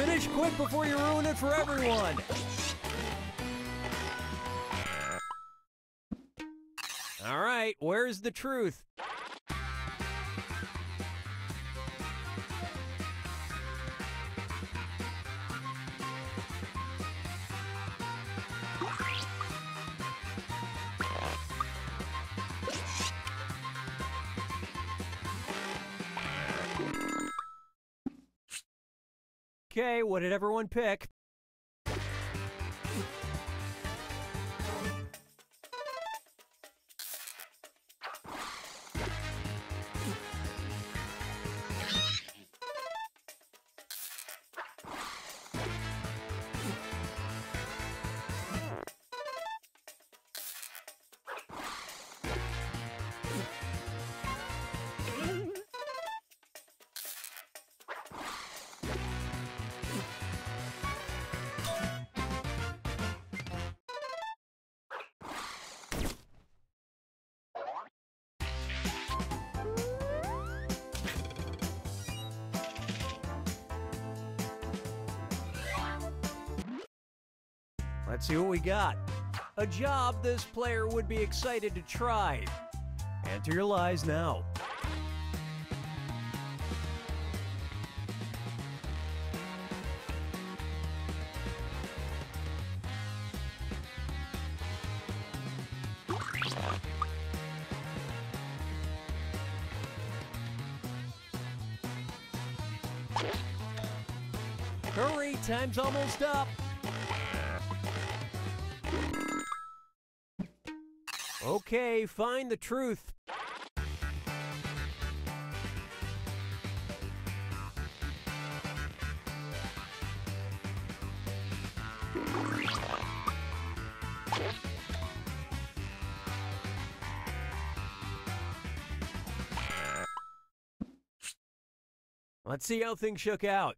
Finish quick before you ruin it for everyone. All right, where's the truth? Okay, what did everyone pick? Let's see what we got. A job this player would be excited to try. Enter your lies now. Hurry, time's almost up. Okay, find the truth. Let's see how things shook out.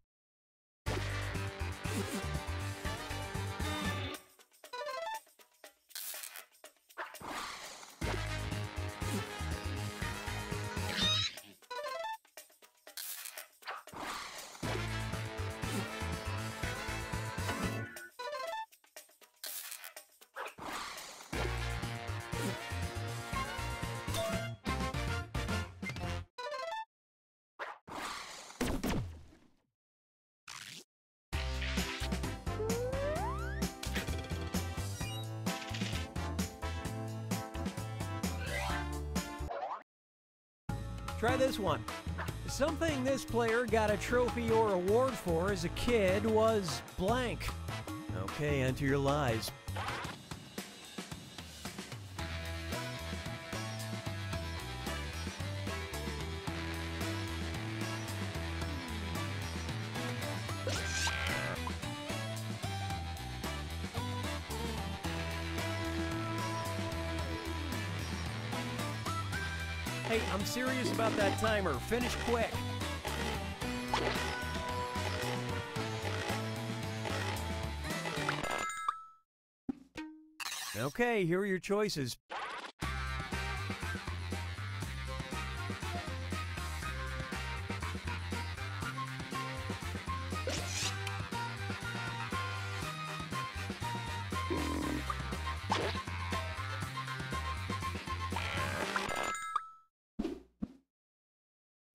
Try this one. Something this player got a trophy or award for as a kid was blank. Okay, enter your lies. Hey, I'm serious about that timer. Finish quick. Okay, here are your choices.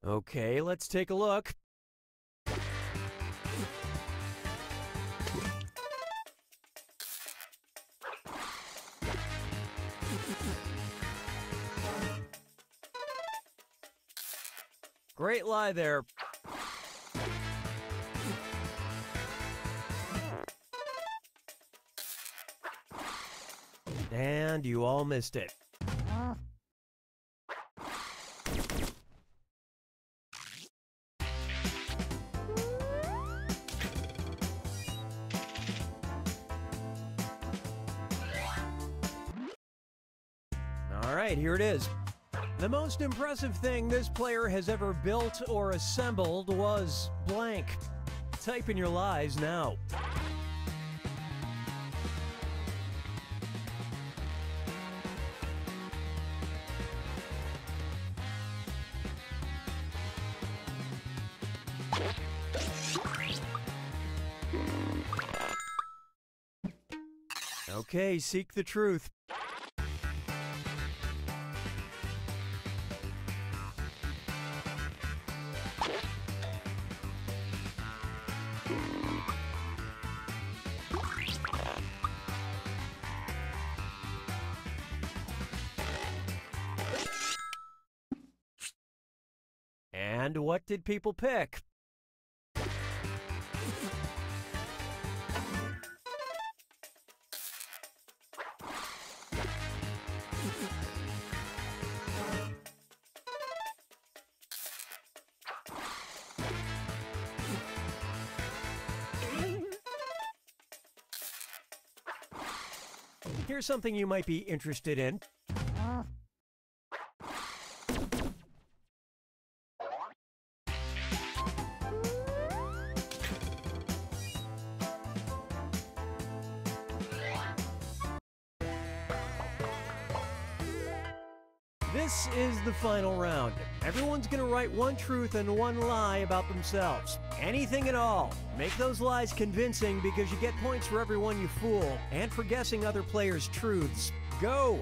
Okay, let's take a look. Great lie there. And you all missed it. All right, here it is. The most impressive thing this player has ever built or assembled was blank. Type in your lies now. Okay, seek the truth. And what did people pick? Here's something you might be interested in. This is the final round. Everyone's gonna write one truth and one lie about themselves. Anything at all. Make those lies convincing because you get points for every one you fool and for guessing other players' truths. Go!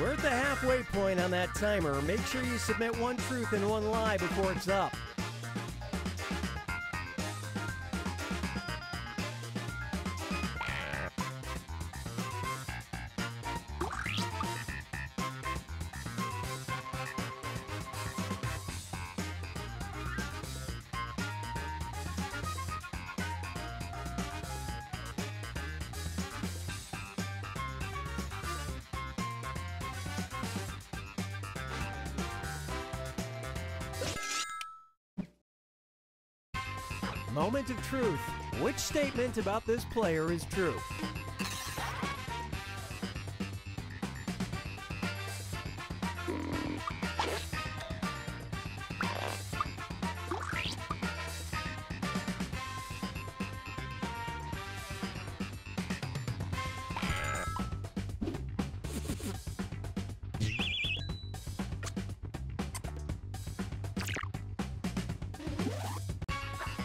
We're at the halfway point on that timer. Make sure you submit one truth and one lie before it's up. Moment of truth. Which statement about this player is true?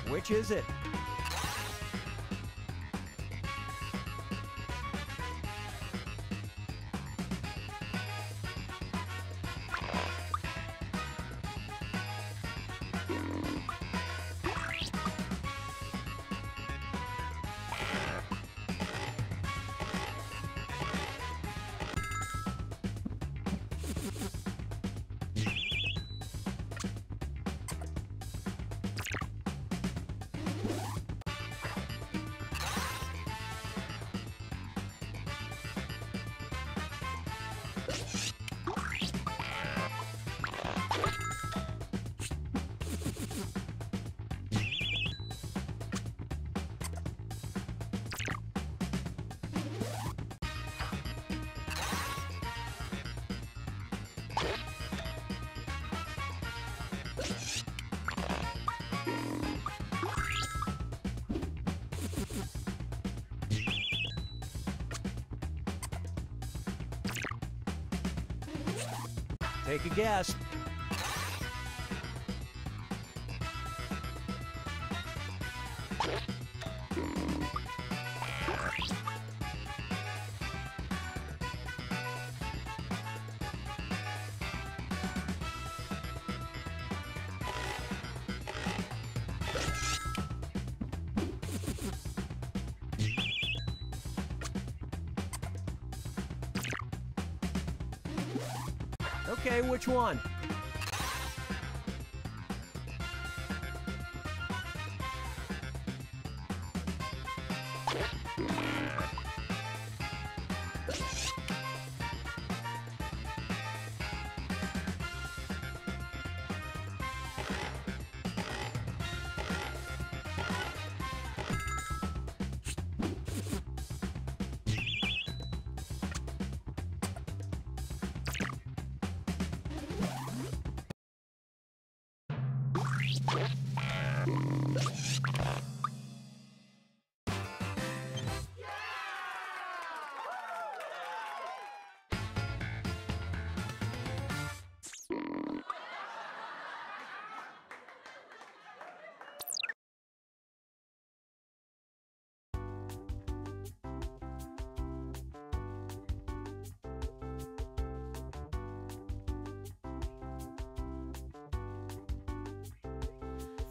Which is it? Take a guess. Okay, which one?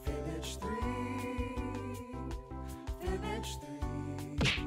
Finish three. Finish three.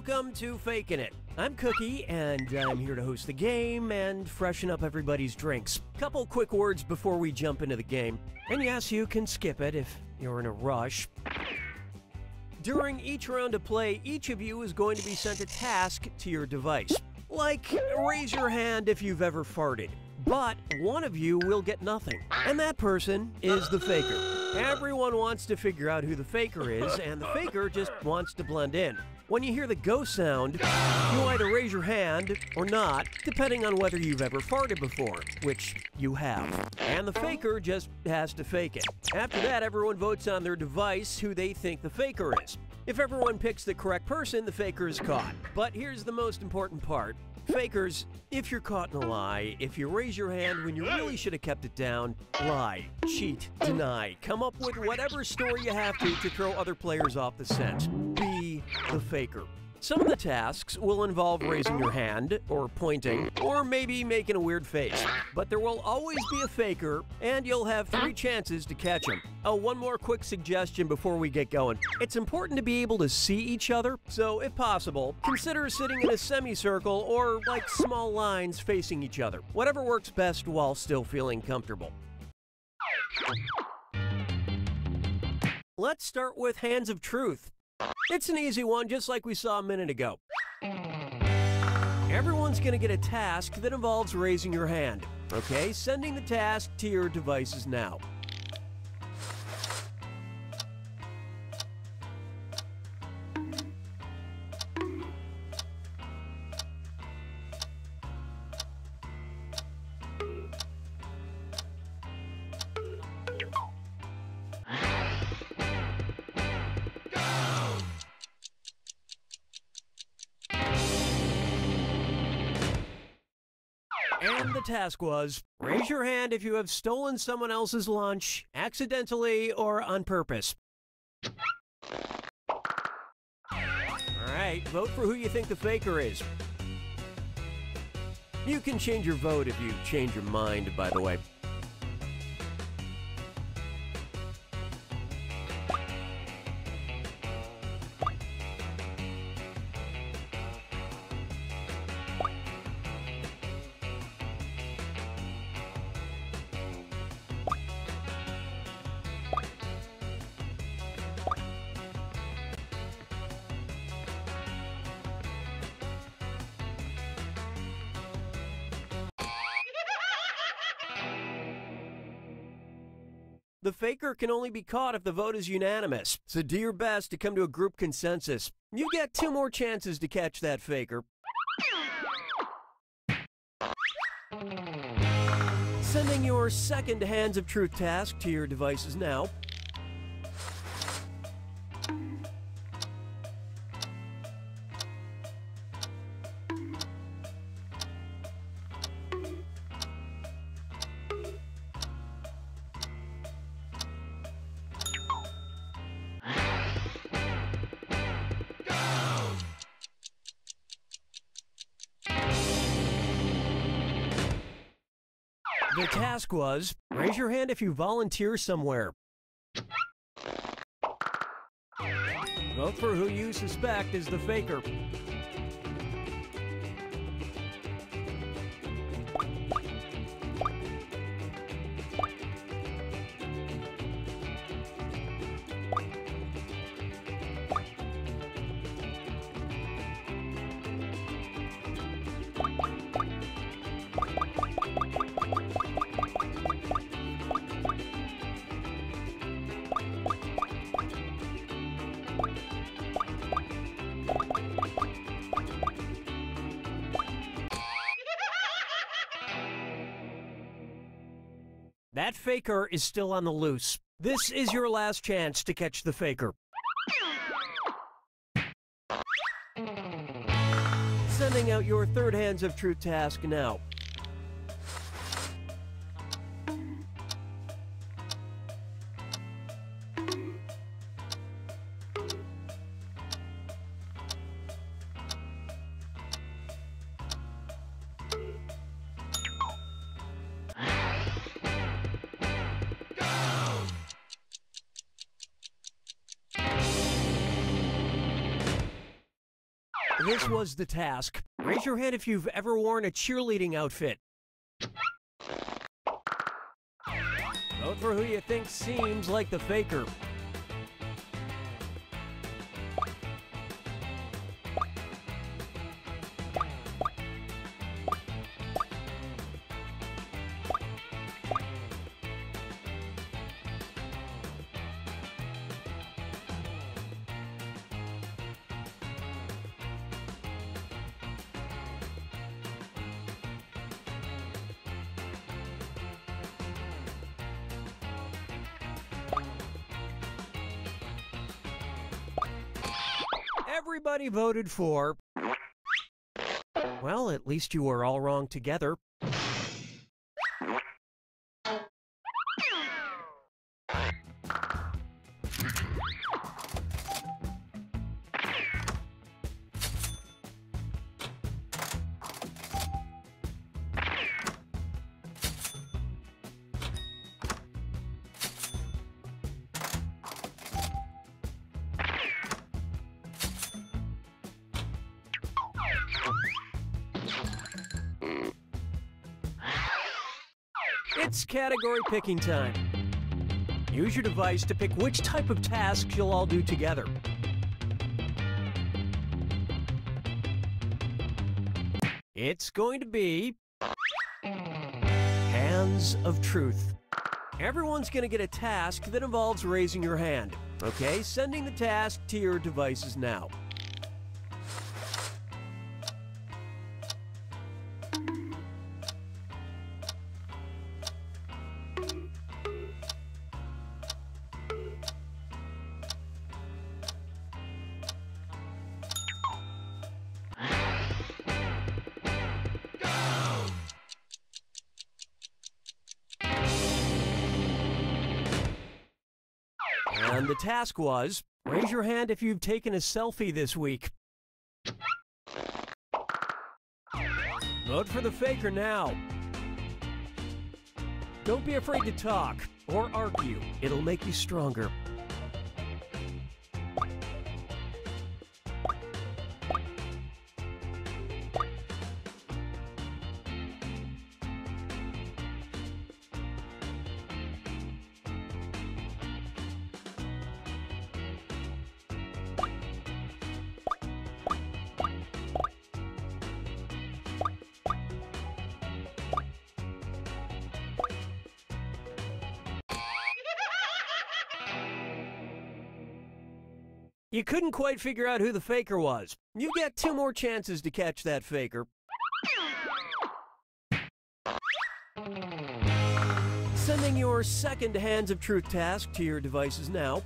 Welcome to Fakin' It. I'm Cookie, and I'm here to host the game and freshen up everybody's drinks. Couple quick words before we jump into the game. And yes, you can skip it if you're in a rush. During each round of play, each of you is going to be sent a task to your device. Like, raise your hand if you've ever farted. But one of you will get nothing, and that person is the faker. Everyone wants to figure out who the faker is, and the faker just wants to blend in. When you hear the go sound, you either raise your hand or not, depending on whether you've ever farted before, which you have. And the faker just has to fake it. After that, everyone votes on their device who they think the faker is. If everyone picks the correct person, the faker is caught. But here's the most important part. Fakers, if you're caught in a lie, if you raise your hand when you really should have kept it down, lie, cheat, deny, come up with whatever story you have to throw other players off the scent. Be the faker. Some of the tasks will involve raising your hand, or pointing, or maybe making a weird face. But there will always be a faker, and you'll have 3 chances to catch him. Oh, one more quick suggestion before we get going. It's important to be able to see each other, so if possible, consider sitting in a semicircle or like small lines facing each other. Whatever works best while still feeling comfortable. Let's start with Hands of Truth. It's an easy one, just like we saw a minute ago. Everyone's going to get a task that involves raising your hand. Okay, sending the task to your devices now. And the task was, raise your hand if you have stolen someone else's lunch, accidentally or on purpose. Alright, vote for who you think the faker is. You can change your vote if you change your mind, by the way. The faker can only be caught if the vote is unanimous, so do your best to come to a group consensus. You get 2 more chances to catch that faker. Sending your second Hands of Truth task to your devices now. The task was, raise your hand if you volunteer somewhere. Vote for who you suspect is the faker. That faker is still on the loose. This is your last chance to catch the faker. Sending out your third Hands of Truth task now. This was the task. Raise your hand if you've ever worn a cheerleading outfit. Vote for who you think seems like the faker. Everybody voted for... Well, at least you were all wrong together. It's category picking time. Use your device to pick which type of tasks you'll all do together. It's going to be Hands of Truth. Everyone's going to get a task that involves raising your hand. Okay, sending the task to your devices now. And the task was, raise your hand if you've taken a selfie this week. Vote for the faker now. Don't be afraid to talk or argue. It'll make you stronger. You couldn't quite figure out who the faker was. You get 2 more chances to catch that faker. Sending your second Hands of Truth task to your devices now.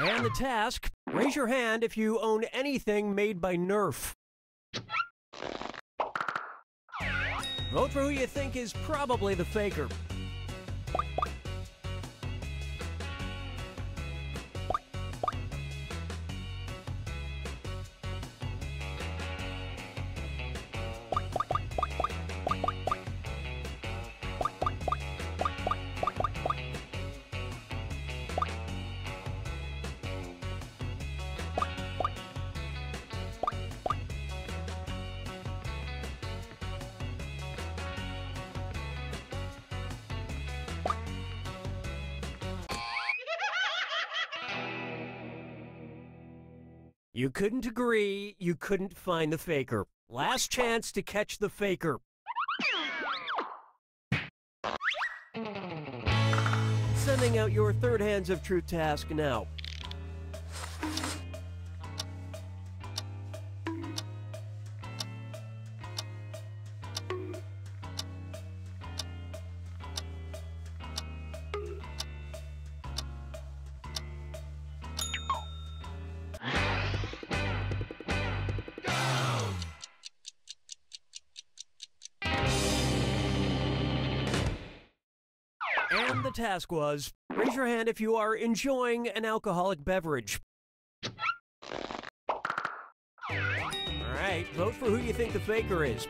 And the task, raise your hand if you own anything made by Nerf. Vote for who you think is probably the faker. You couldn't agree, you couldn't find the faker. Last chance to catch the faker. Sending out your third Hands of Truth task now. And the task was, raise your hand if you are enjoying an alcoholic beverage. All right, vote for who you think the faker is.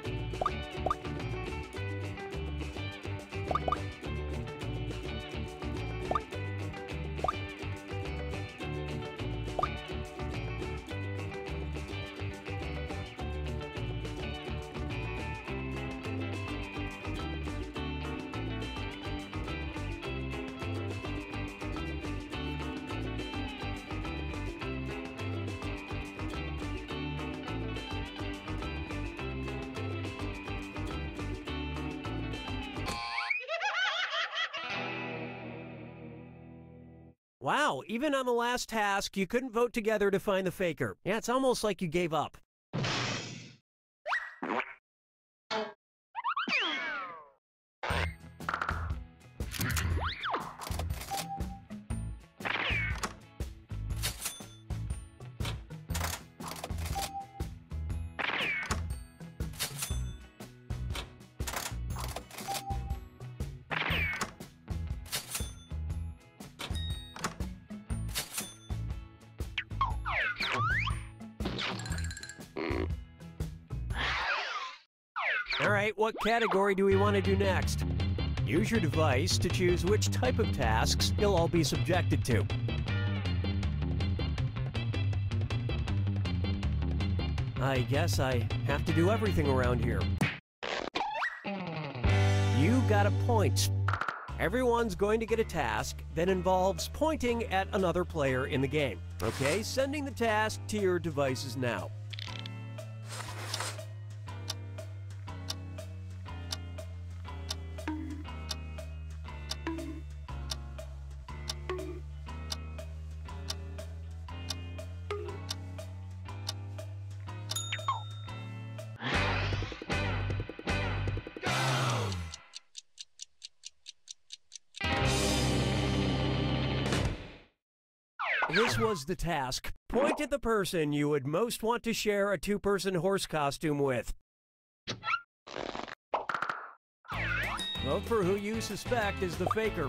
Wow, even on the last task, you couldn't vote together to find the faker. Yeah, it's almost like you gave up. All right, what category do we want to do next? Use your device to choose which type of tasks you'll all be subjected to. I guess I have to do everything around here. You got a point. Everyone's going to get a task that involves pointing at another player in the game. Okay, sending the task to your devices now. This was the task. Point at the person you would most want to share a two-person horse costume with. Vote for who you suspect is the faker.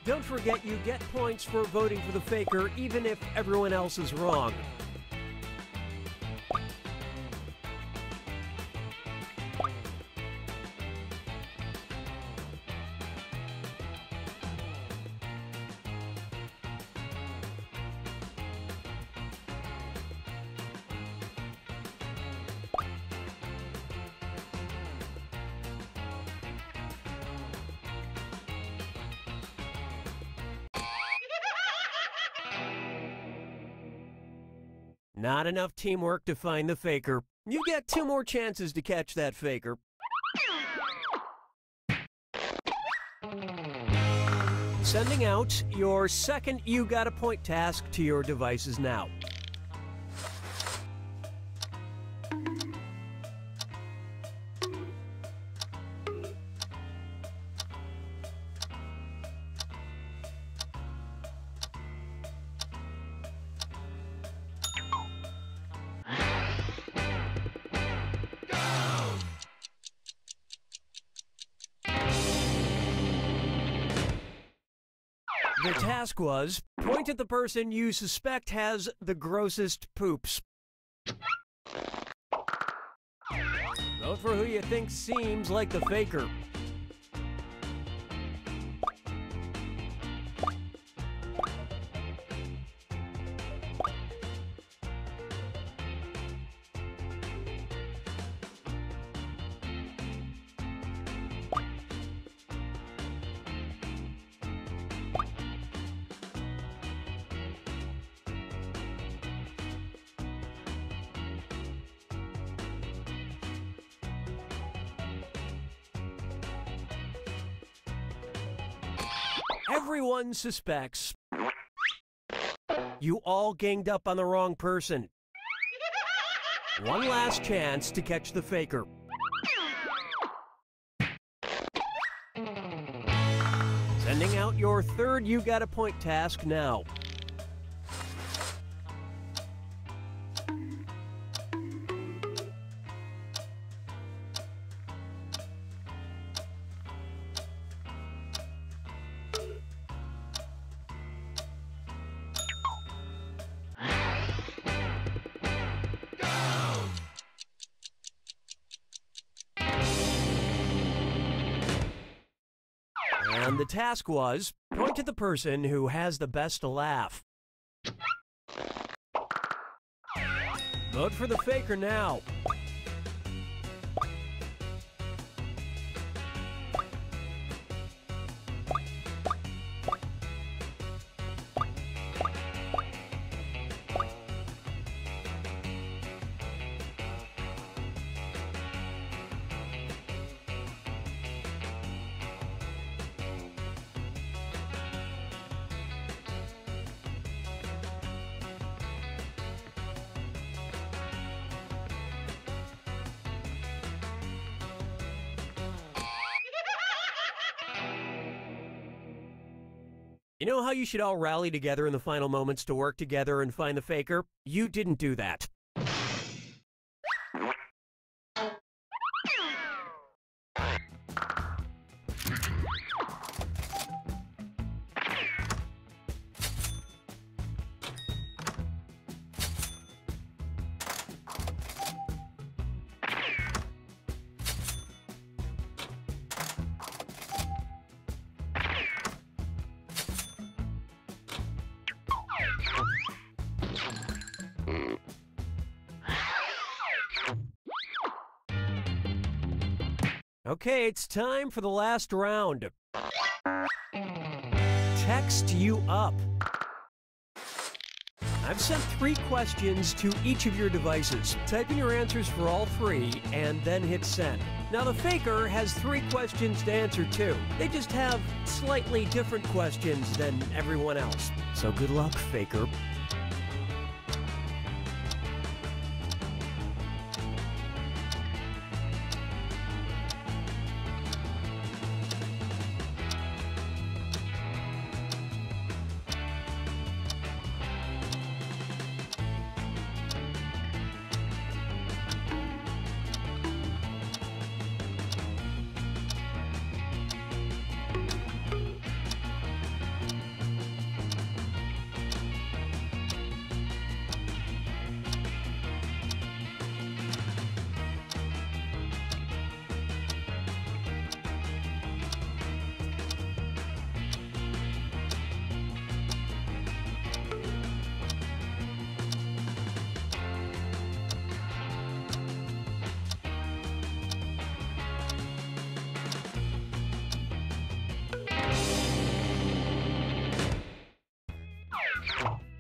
Don't forget you get points for voting for the faker even if everyone else is wrong. Not enough teamwork to find the faker. You get 2 more chances to catch that faker. Sending out your second You Got a Point task to your devices now. The task was, point at the person you suspect has the grossest poops. Vote for who you think seems like the faker. Everyone suspects. You all ganged up on the wrong person. One last chance to catch the faker. Sending out your third You Got a Point task now. And the task was, point to the person who has the best laugh. Vote for the faker now. You know how you should all rally together in the final moments to work together and find the faker? You didn't do that. Okay, it's time for the last round. Text you up. I've sent 3 questions to each of your devices. Type in your answers for all 3 and then hit send. Now the faker has 3 questions to answer too. They just have slightly different questions than everyone else. So good luck, faker.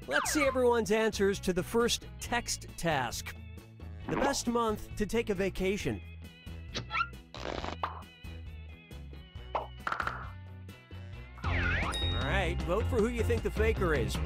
Let's see everyone's answers to the first text task. The best month to take a vacation. All right, vote for who you think the faker is.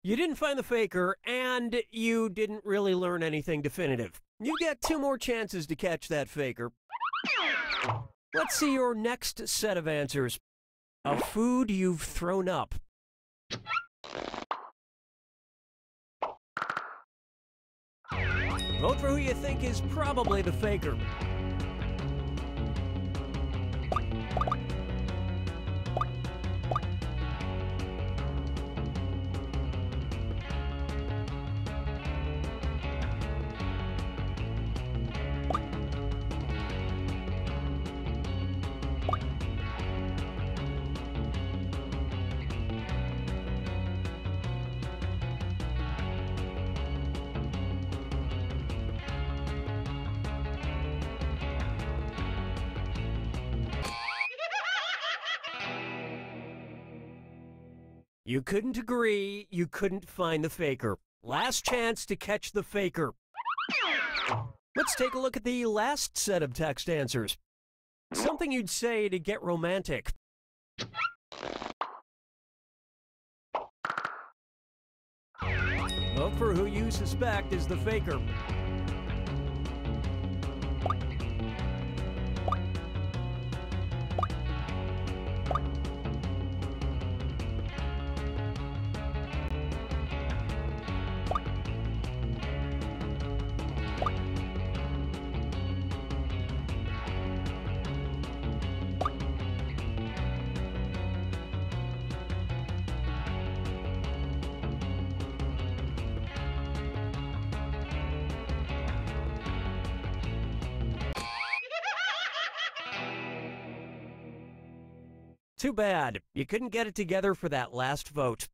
You didn't find the faker, and you didn't really learn anything definitive. You get 2 more chances to catch that faker. Let's see your next set of answers. A food you've thrown up. Vote for who you think is probably the faker. You couldn't agree, you couldn't find the faker. Last chance to catch the faker. Let's take a look at the last set of text answers. Something you'd say to get romantic. Vote for who you suspect is the faker. Too bad. You couldn't get it together for that last vote.